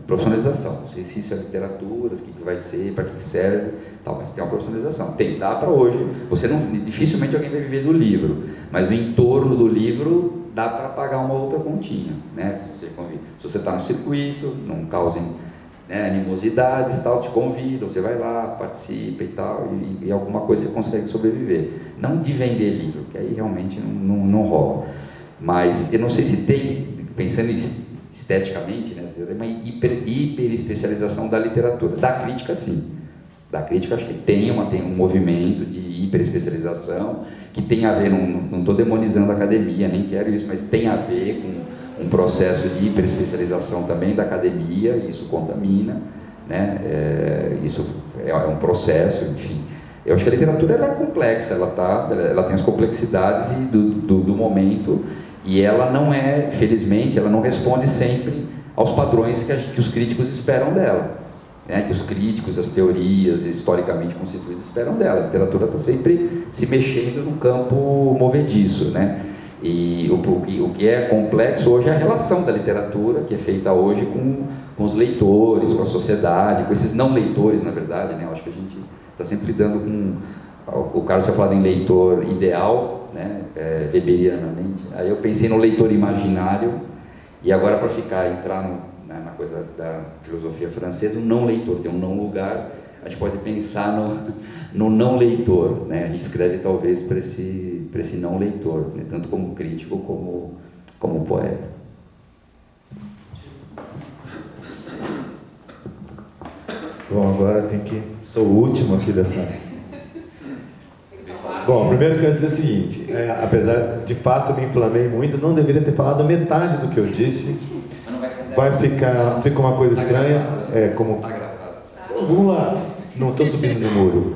Profissionalização, não sei se isso é literatura, o que vai ser, para que serve, tal, mas tem uma profissionalização. Dá para hoje, dificilmente alguém vai viver do livro, mas no entorno do livro dá para pagar uma outra continha, né? Se você está no circuito, não causem, né, animosidades, tal, te convidam, você vai lá, participa e tal, e alguma coisa você consegue sobreviver. Não de vender livro, que aí realmente não rola. Mas eu não sei se tem, pensando esteticamente, né, uma hiperespecialização da literatura. Da crítica, sim. Da crítica, acho que tem um movimento de hiperespecialização que tem a ver, não estou demonizando a academia, nem quero isso, mas tem a ver com um processo de hiperespecialização também da academia, e isso contamina, né? Isso é um processo, enfim. Eu acho que a literatura ela é complexa, ela tem as complexidades do momento, e ela não felizmente, ela não responde sempre aos padrões que os críticos esperam dela. Né, que os críticos, as teorias historicamente constituídas esperam dela. A literatura está sempre se mexendo no campo movediço, né? E o que é complexo hoje é a relação da literatura, que é feita hoje com os leitores, com a sociedade, com esses não leitores, na verdade, né? Eu acho que a gente está sempre lidando com... O Carlos tinha falado em leitor ideal, né? Weberianamente. Aí eu pensei no leitor imaginário, e agora para entrar na coisa da filosofia francesa, o não leitor, tem um não lugar, a gente pode pensar no não leitor, né? A gente escreve talvez para esse não leitor, né? Tanto como crítico como poeta. Bom, agora sou o último aqui dessa... Bom, primeiro eu quero dizer o seguinte, apesar de fato me inflamei muito, não deveria ter falado metade do que eu disse. Fica uma coisa estranha, como... Vamos lá, não estou subindo no muro.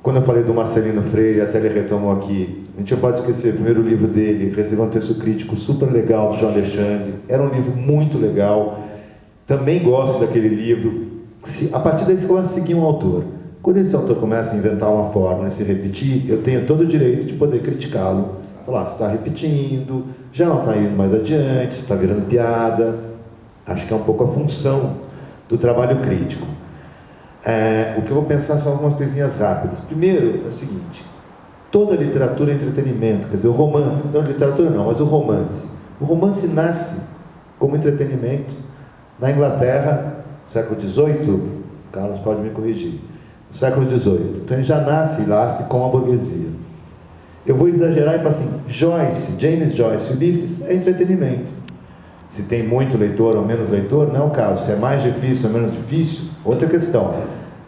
Quando eu falei do Marcelino Freire, até ele retomou aqui, a gente não pode esquecer, o primeiro livro dele, recebeu um texto crítico super legal do João Alexandre, era um livro muito legal, também gosto daquele livro. A partir daí você começa a seguir um autor. Quando esse autor começa a inventar uma fórmula e se repetir, eu tenho todo o direito de poder criticá-lo. Falar, você está repetindo, já não está indo mais adiante, está virando piada. Acho que é um pouco a função do trabalho crítico. O que eu vou pensar são algumas coisinhas rápidas. Primeiro, é o seguinte, toda literatura é entretenimento, quer dizer, o romance, não literatura não, mas o romance. O romance nasce como entretenimento. Na Inglaterra, século XVIII, Carlos pode me corrigir, no século XVIII. Então ele já nasce com a burguesia. Eu vou exagerar e falar assim, James Joyce, Ulisses, é entretenimento. Se tem muito leitor ou menos leitor, não é o caso. Se é mais difícil ou menos difícil, outra questão.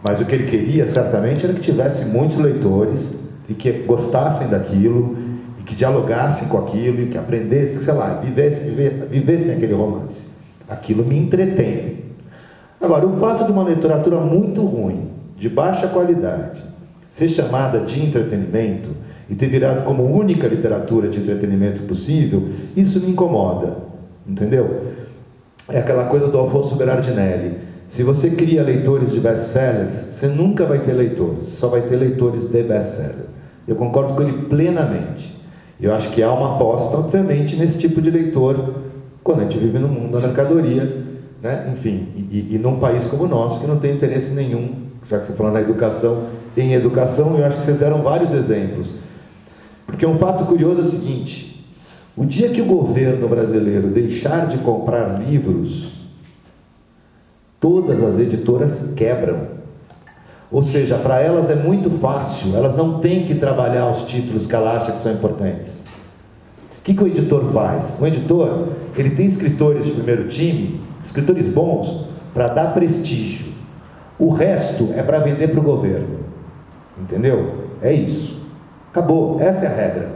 Mas o que ele queria, certamente, era que tivesse muitos leitores e que gostassem daquilo, e que dialogassem com aquilo, e que aprendessem, sei lá, vivessem aquele romance. Aquilo me entretém. Agora, o fato de uma literatura muito ruim, de baixa qualidade, ser chamada de entretenimento e ter virado como única literatura de entretenimento possível, isso me incomoda, entendeu? É aquela coisa do Alfonso Berardinelli. Se você cria leitores de best-sellers, você nunca vai ter leitores, só vai ter leitores de best-seller. Eu concordo com ele plenamente. Eu acho que há uma aposta, obviamente, nesse tipo de leitor, quando a gente vive no mundo da mercadoria, né? Enfim, e num país como o nosso, que não tem interesse nenhum, já que você falou na educação, em educação, eu acho que vocês deram vários exemplos. Porque um fato curioso é o seguinte, o dia que o governo brasileiro deixar de comprar livros, todas as editoras quebram. Ou seja, para elas é muito fácil, elas não têm que trabalhar os títulos que ela acha que são importantes. O que o editor faz? O editor, ele tem escritores de primeiro time, escritores bons, para dar prestígio. O resto é para vender para o governo. Entendeu? É isso. Acabou. Essa é a regra.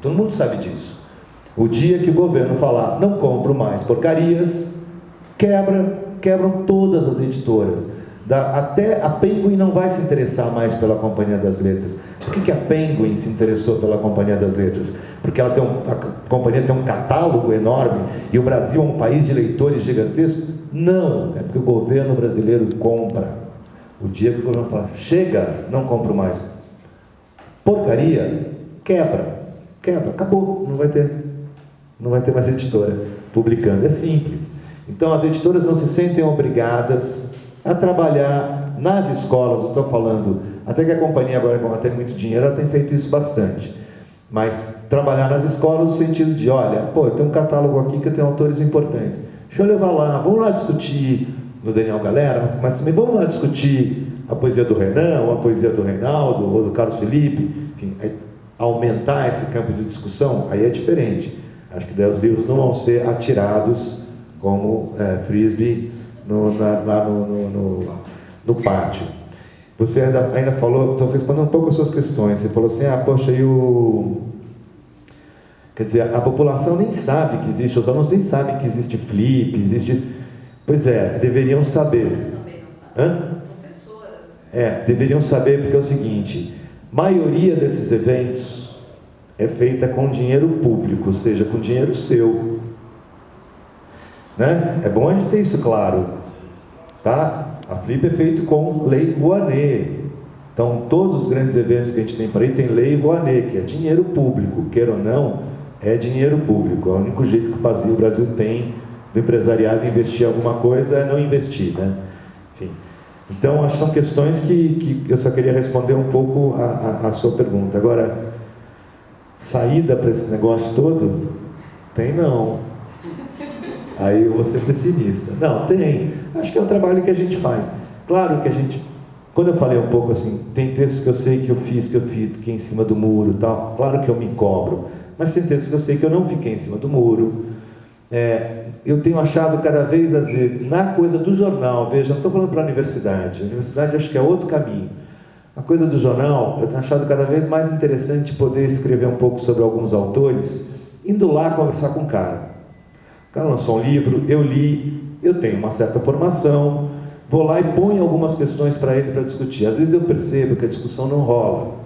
Todo mundo sabe disso. O dia que o governo falar, não compro mais porcarias, quebram todas as editoras. Até a Penguin não vai se interessar mais pela Companhia das Letras. Por que a Penguin se interessou pela Companhia das Letras? Porque a companhia tem um catálogo enorme e o Brasil é um país de leitores gigantescos? Não, é porque o governo brasileiro compra. O dia que o governo fala, chega, não compro mais porcaria, quebra, acabou, não vai ter mais editora publicando. É simples. Então as editoras não se sentem obrigadas a trabalhar nas escolas. Eu estou falando, até que a companhia agora, como ela tem muito dinheiro, ela tem feito isso bastante, mas trabalhar nas escolas no sentido de, olha, pô, eu tenho um catálogo aqui que tem autores importantes, deixa eu levar lá, vamos lá discutir o Daniel Galera, mas também vamos lá discutir a poesia do Renan, ou a poesia do Reinaldo, ou do Carlos Felipe, enfim, aumentar esse campo de discussão, aí é diferente. Acho que daí os livros não vão ser atirados como frisbee lá no pátio. Você ainda falou, estou respondendo um pouco as suas questões, você falou assim, poxa, quer dizer, a população nem sabe que existe, os alunos nem sabem que existe flip, existe... Pois é, deveriam saber. Hã? Deveriam saber, porque é o seguinte, maioria desses eventos é feita com dinheiro público, ou seja, com dinheiro seu. Né? É bom a gente ter isso claro. Tá? A Flip é feito com lei Rouanet. Então, todos os grandes eventos que a gente tem por aí tem lei Rouanet, que é dinheiro público, queira ou não, é dinheiro público. É o único jeito que o Brasil tem do empresariado investir alguma coisa é não investir, né? Enfim. Então, acho que são questões que eu só queria responder um pouco a sua pergunta. Agora, saída para esse negócio todo? Tem não. Aí eu vou ser pessimista. Não, tem. Acho que é um trabalho que a gente faz. Claro que a gente... Quando eu falei um pouco assim, tem textos que eu sei que eu fiquei em cima do muro e tal. Claro que eu me cobro. Mas tem textos que eu sei que eu não fiquei em cima do muro. Eu tenho achado cada vez, às vezes, na coisa do jornal, veja, não estou falando para a universidade acho que é outro caminho. A coisa do jornal, eu tenho achado cada vez mais interessante poder escrever um pouco sobre alguns autores, indo lá conversar com o cara. O cara lançou um livro, eu li, eu tenho uma certa formação, vou lá e ponho algumas questões para ele para discutir. Às vezes eu percebo que a discussão não rola.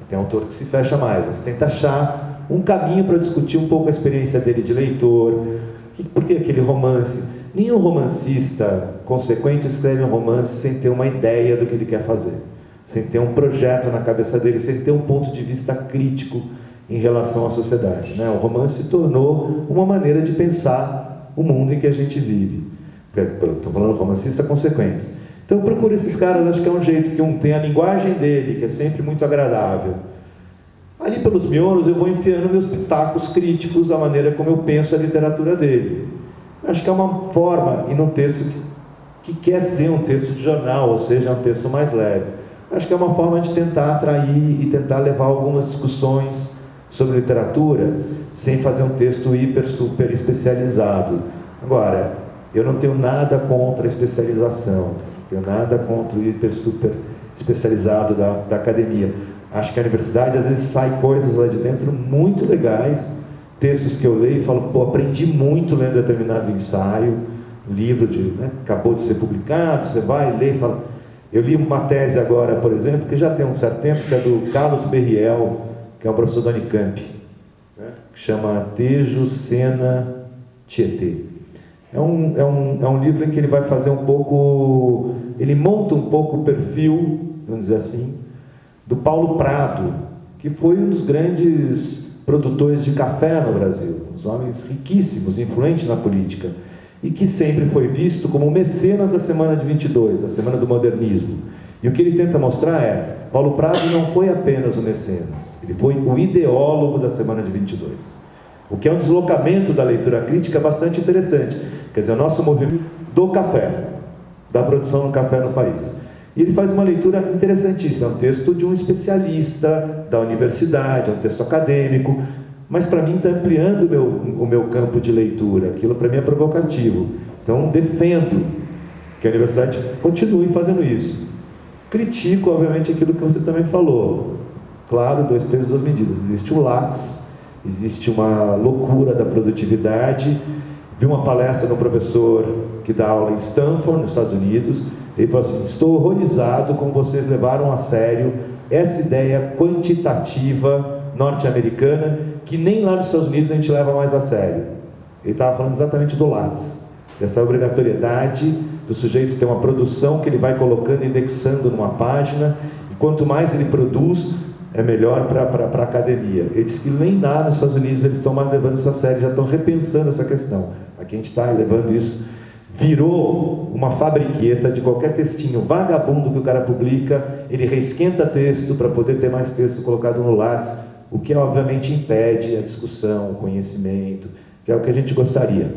Tem autor que se fecha mais, mas tenta achar um caminho para discutir um pouco a experiência dele de leitor. Por que aquele romance? Nenhum romancista consequente escreve um romance sem ter uma ideia do que ele quer fazer, sem ter um projeto na cabeça dele, sem ter um ponto de vista crítico em relação à sociedade, né? O romance se tornou uma maneira de pensar o mundo em que a gente vive. Estou falando romancista consequente. Então procura esses caras, acho que é um jeito que um tem a linguagem dele, que é sempre muito agradável. ali pelos miolos eu vou enfiando meus pitacos críticos da maneira como eu penso a literatura dele. Acho que é uma forma, e num texto que quer ser um texto de jornal, ou seja, um texto mais leve. Acho que é uma forma de tentar atrair e tentar levar algumas discussões sobre literatura, sem fazer um texto hiper, super especializado. Agora, eu não tenho nada contra a especialização, não tenho nada contra o hiper, super especializado da academia. Acho que a universidade, às vezes, sai coisas lá de dentro muito legais, textos que eu leio e falo, pô, aprendi muito lendo determinado ensaio, livro acabou de ser publicado, você vai ler e fala... Eu li uma tese agora, por exemplo, que já tem um certo tempo, que é do Carlos Berriel, que é um professor da Unicamp, né, que chama Tejo, Sena, Tietê. É um livro em que ele vai fazer um pouco... Ele monta um pouco o perfil, vamos dizer assim, do Paulo Prado, que foi um dos grandes produtores de café no Brasil, uns homens riquíssimos, influentes na política, e que sempre foi visto como o mecenas da Semana de 22, a Semana do Modernismo. E o que ele tenta mostrar é, Paulo Prado não foi apenas o mecenas, ele foi o ideólogo da Semana de 22. O que é um deslocamento da leitura crítica bastante interessante. Quer dizer, o nosso movimento do café, da produção do café no país. E ele faz uma leitura interessantíssima, é um texto de um especialista da universidade, é um texto acadêmico, mas para mim está ampliando o meu campo de leitura, aquilo para mim é provocativo. Então defendo que a universidade continue fazendo isso. Critico, obviamente, aquilo que você também falou. Claro, 2 pesos, 2 medidas. Existe o Lattes, existe uma loucura da produtividade. Vi uma palestra de um professor que dá aula em Stanford, nos Estados Unidos. Ele falou assim, estou horrorizado como vocês levaram a sério essa ideia quantitativa norte-americana que nem lá nos Estados Unidos a gente leva mais a sério. Ele estava falando exatamente do Lattes, dessa obrigatoriedade do sujeito ter uma produção que ele vai colocando, indexando numa página, e quanto mais ele produz, é melhor para a academia. Ele disse que nem lá nos Estados Unidos eles estão mais levando isso a sério, já estão repensando essa questão. Aqui a gente está levando isso, virou uma fabriqueta de qualquer textinho vagabundo que o cara publica, ele reesquenta texto para poder ter mais texto colocado no Lattes, o que obviamente impede a discussão, o conhecimento, que é o que a gente gostaria.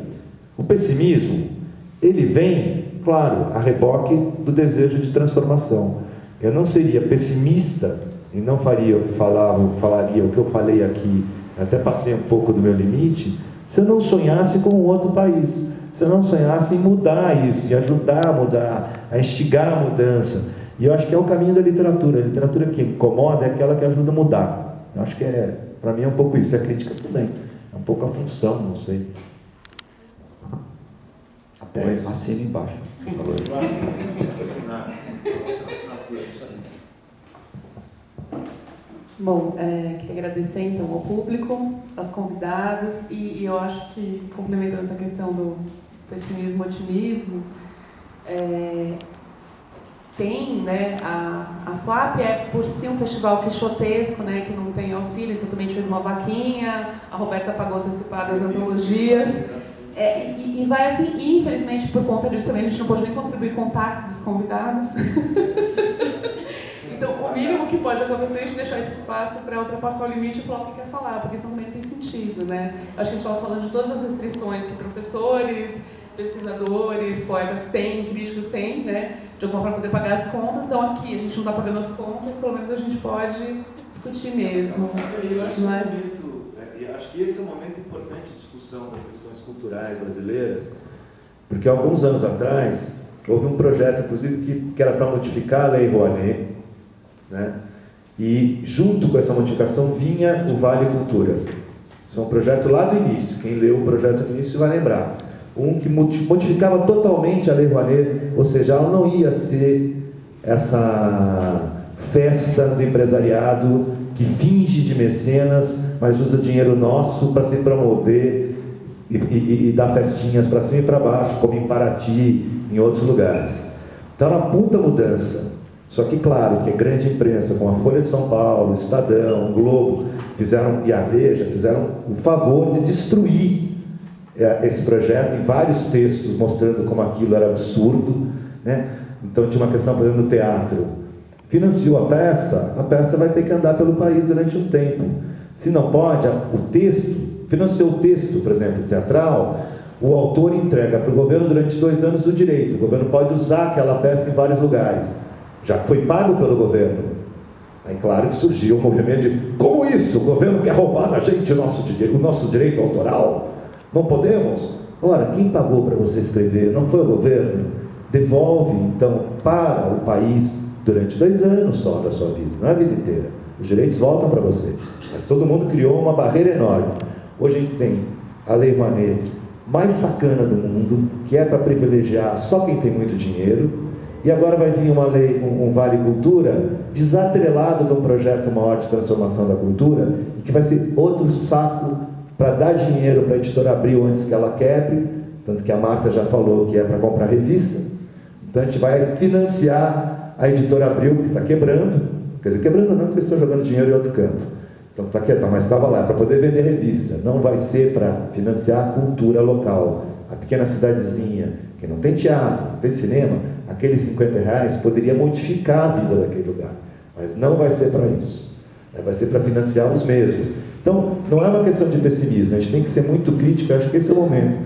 O pessimismo, ele vem, claro, a reboque do desejo de transformação. Eu não seria pessimista e não falaria o que eu falei aqui, até passei um pouco do meu limite, se eu não sonhasse com um outro país, se eu não sonhasse em mudar isso, em ajudar a mudar, a instigar a mudança. E eu acho que é o caminho da literatura. A literatura que incomoda é aquela que ajuda a mudar. Eu acho que para mim é um pouco isso, é crítica também. É um pouco a função, não sei. Assina embaixo. Bom, queria agradecer então ao público, aos convidados, e eu acho que, complementando essa questão do pessimismo, otimismo, tem, né, a FLAP é por si um festival quixotesco, né, que não tem auxílio, então também a gente fez uma vaquinha, a Roberta pagou antecipado as antologias, e vai assim, e infelizmente por conta disso também a gente não pode nem contribuir com táxi dos convidados. Então o mínimo que pode acontecer é a gente deixar esse espaço para ultrapassar o limite e falar o que quer falar, porque senão também não tem sentido, né? Acho que a gente estava falando de todas as restrições que professores, pesquisadores, poetas têm, críticos têm, né, de alguma forma poder pagar as contas. Então aqui a gente não está pagando as contas, pelo menos a gente pode discutir mesmo. Eu acho, não é? acho que esse é um momento importante de discussão das questões culturais brasileiras, porque há alguns anos atrás houve um projeto, inclusive, que era para modificar a Lei Rouanet, né? E junto com essa modificação vinha o Vale Cultura. Isso é um projeto lá do início, quem leu o projeto no início vai lembrar. Um que modificava totalmente a Lei Rouanet, ou seja, ela não ia ser essa festa do empresariado que finge de mecenas, mas usa dinheiro nosso para se promover e dar festinhas para cima e para baixo, como em Paraty, em outros lugares. Então, era uma puta mudança. Só que, claro, que a grande imprensa, como a Folha de São Paulo, o Estadão, o Globo, e a Veja, fizeram o favor de destruir esse projeto em vários textos, mostrando como aquilo era absurdo, né? Então tinha uma questão, por exemplo, no teatro. Financiou a peça vai ter que andar pelo país durante um tempo. Se não pode, o texto, financiou o texto, por exemplo, teatral, o autor entrega para o governo durante 2 anos o direito. O governo pode usar aquela peça em vários lugares, já que foi pago pelo governo. Aí claro que surgiu o movimento de, como isso? O governo quer roubar da gente o nosso direito autoral? Não podemos? Ora, quem pagou para você escrever? Não foi o governo? Devolve, então, para o país durante 2 anos só da sua vida, não é a vida inteira. Os direitos voltam para você. Mas todo mundo criou uma barreira enorme. Hoje a gente tem a Lei Rouanet mais sacana do mundo, que é para privilegiar só quem tem muito dinheiro, e agora vai vir uma lei, um Vale Cultura, desatrelado de um projeto maior de transformação da cultura, e que vai ser outro saco para dar dinheiro para a Editora Abril antes que ela quebre, tanto que a Marta já falou que é para comprar revista. Então a gente vai financiar a Editora Abril, que está quebrando, quer dizer, quebrando não, porque estão jogando dinheiro em outro canto. Então está quieto, mas estava lá, para poder vender revista. Não vai ser para financiar a cultura local. A pequena cidadezinha, que não tem teatro, não tem cinema, aqueles R$50 poderia modificar a vida daquele lugar. Mas não vai ser para isso. Vai ser para financiar os mesmos. Então, não é uma questão de pessimismo, a gente tem que ser muito crítico, eu acho que esse é o momento.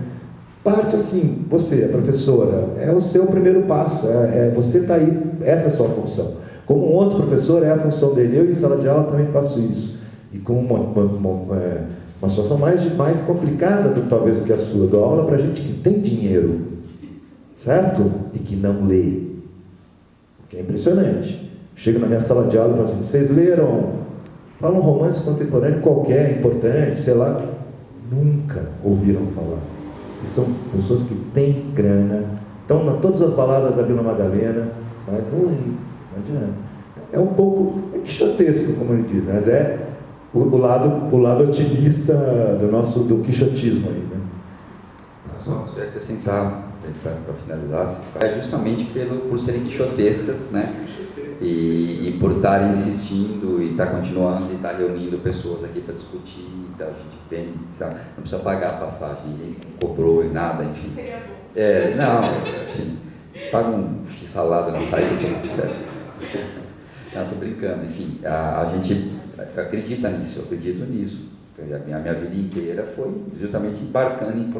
Parte assim, você, a professora, é o seu primeiro passo, você está aí, essa é a sua função. Como um outro professor, é a função dele. Eu, em sala de aula, também faço isso. E com uma situação mais complicada, talvez, do que a sua. Dou aula para gente que tem dinheiro, certo? E que não lê. O que é impressionante. Chego na minha sala de aula e falo assim, vocês leram? Fala um romance contemporâneo qualquer, importante, sei lá. Nunca ouviram falar. E são pessoas que têm grana, estão em todas as baladas da Vila Madalena, mas não adianta. É um pouco, é quixotesco, como ele diz, mas é o lado otimista do quixotismo aí, né? Só acrescentar, para finalizar, é justamente por serem quixotescas, né? E por estarem insistindo e estar continuando e estar reunindo pessoas aqui para discutir, então a gente vem, sabe? Não precisa pagar a passagem, ninguém cobrou e nada, enfim. Enfim, paga um salada na saída, tudo certo. Não, estou brincando, enfim, a gente acredita nisso, eu acredito nisso. A minha vida inteira foi justamente embarcando em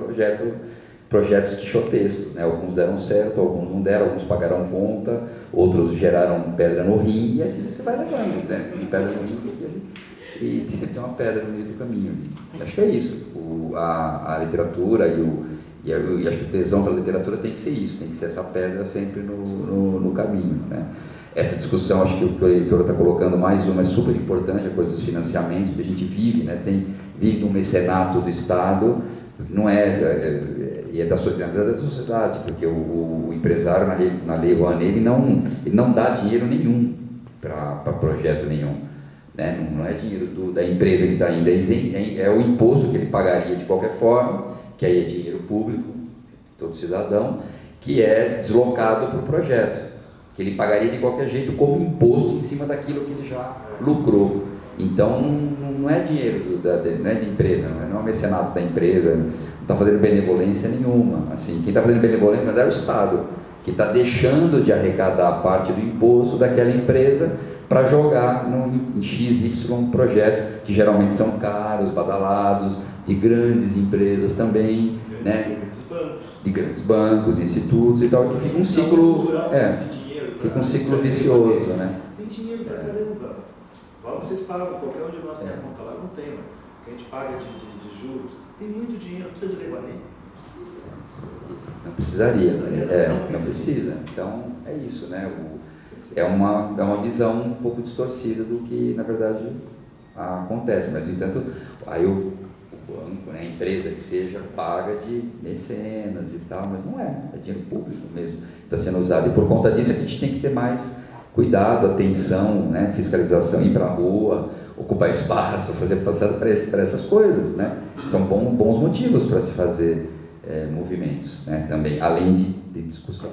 projetos quixotescos, né? Alguns deram certo, alguns não deram, alguns pagaram conta, outros geraram pedra no rim, e assim você vai levando, né? Tem pedra no rim e sempre tem uma pedra no meio do caminho. Acho que é isso. A literatura e acho que o tesão pela literatura tem que ser isso, tem que ser essa pedra sempre no caminho, né? Essa discussão, acho que o que o leitor está colocando, mais uma, é super importante, a coisa dos financiamentos, que a gente vive, né? Vive no mecenato do Estado, não é da sociedade, porque o empresário, na Lei Rouanet, ele não dá dinheiro nenhum para projeto nenhum, né? Não é dinheiro da empresa que está indo, é o imposto que ele pagaria de qualquer forma, que aí é dinheiro público, todo cidadão, que é deslocado para o projeto, que ele pagaria de qualquer jeito como imposto em cima daquilo que ele já lucrou. Então não é dinheiro não é da empresa, não é o mecenato da empresa, não está fazendo benevolência nenhuma. Assim, quem está fazendo benevolência é o Estado, que está deixando de arrecadar parte do imposto daquela empresa para jogar em XY projetos, que geralmente são caros, badalados, de grandes empresas também, né? De grandes bancos, institutos e tal, que fica um ciclo, fica um ciclo vicioso, né? Tem dinheiro pra caramba. Lá vocês pagam, qualquer um de nós tem a conta lá, não tem, mas a gente paga de juros. Tem muito dinheiro, não precisa de levar nem. Não precisaria, não precisa. Então é isso, né? É uma visão um pouco distorcida do que na verdade acontece, mas no entanto, aí o banco, né, a empresa que seja, paga de mecenas e tal, mas não é dinheiro público mesmo, está sendo usado, e por conta disso a gente tem que ter mais cuidado, atenção, né, fiscalização, ir para a rua, ocupar espaço, fazer passado para essas coisas, né? São bons motivos para se fazer movimentos, né, também, além de discussão.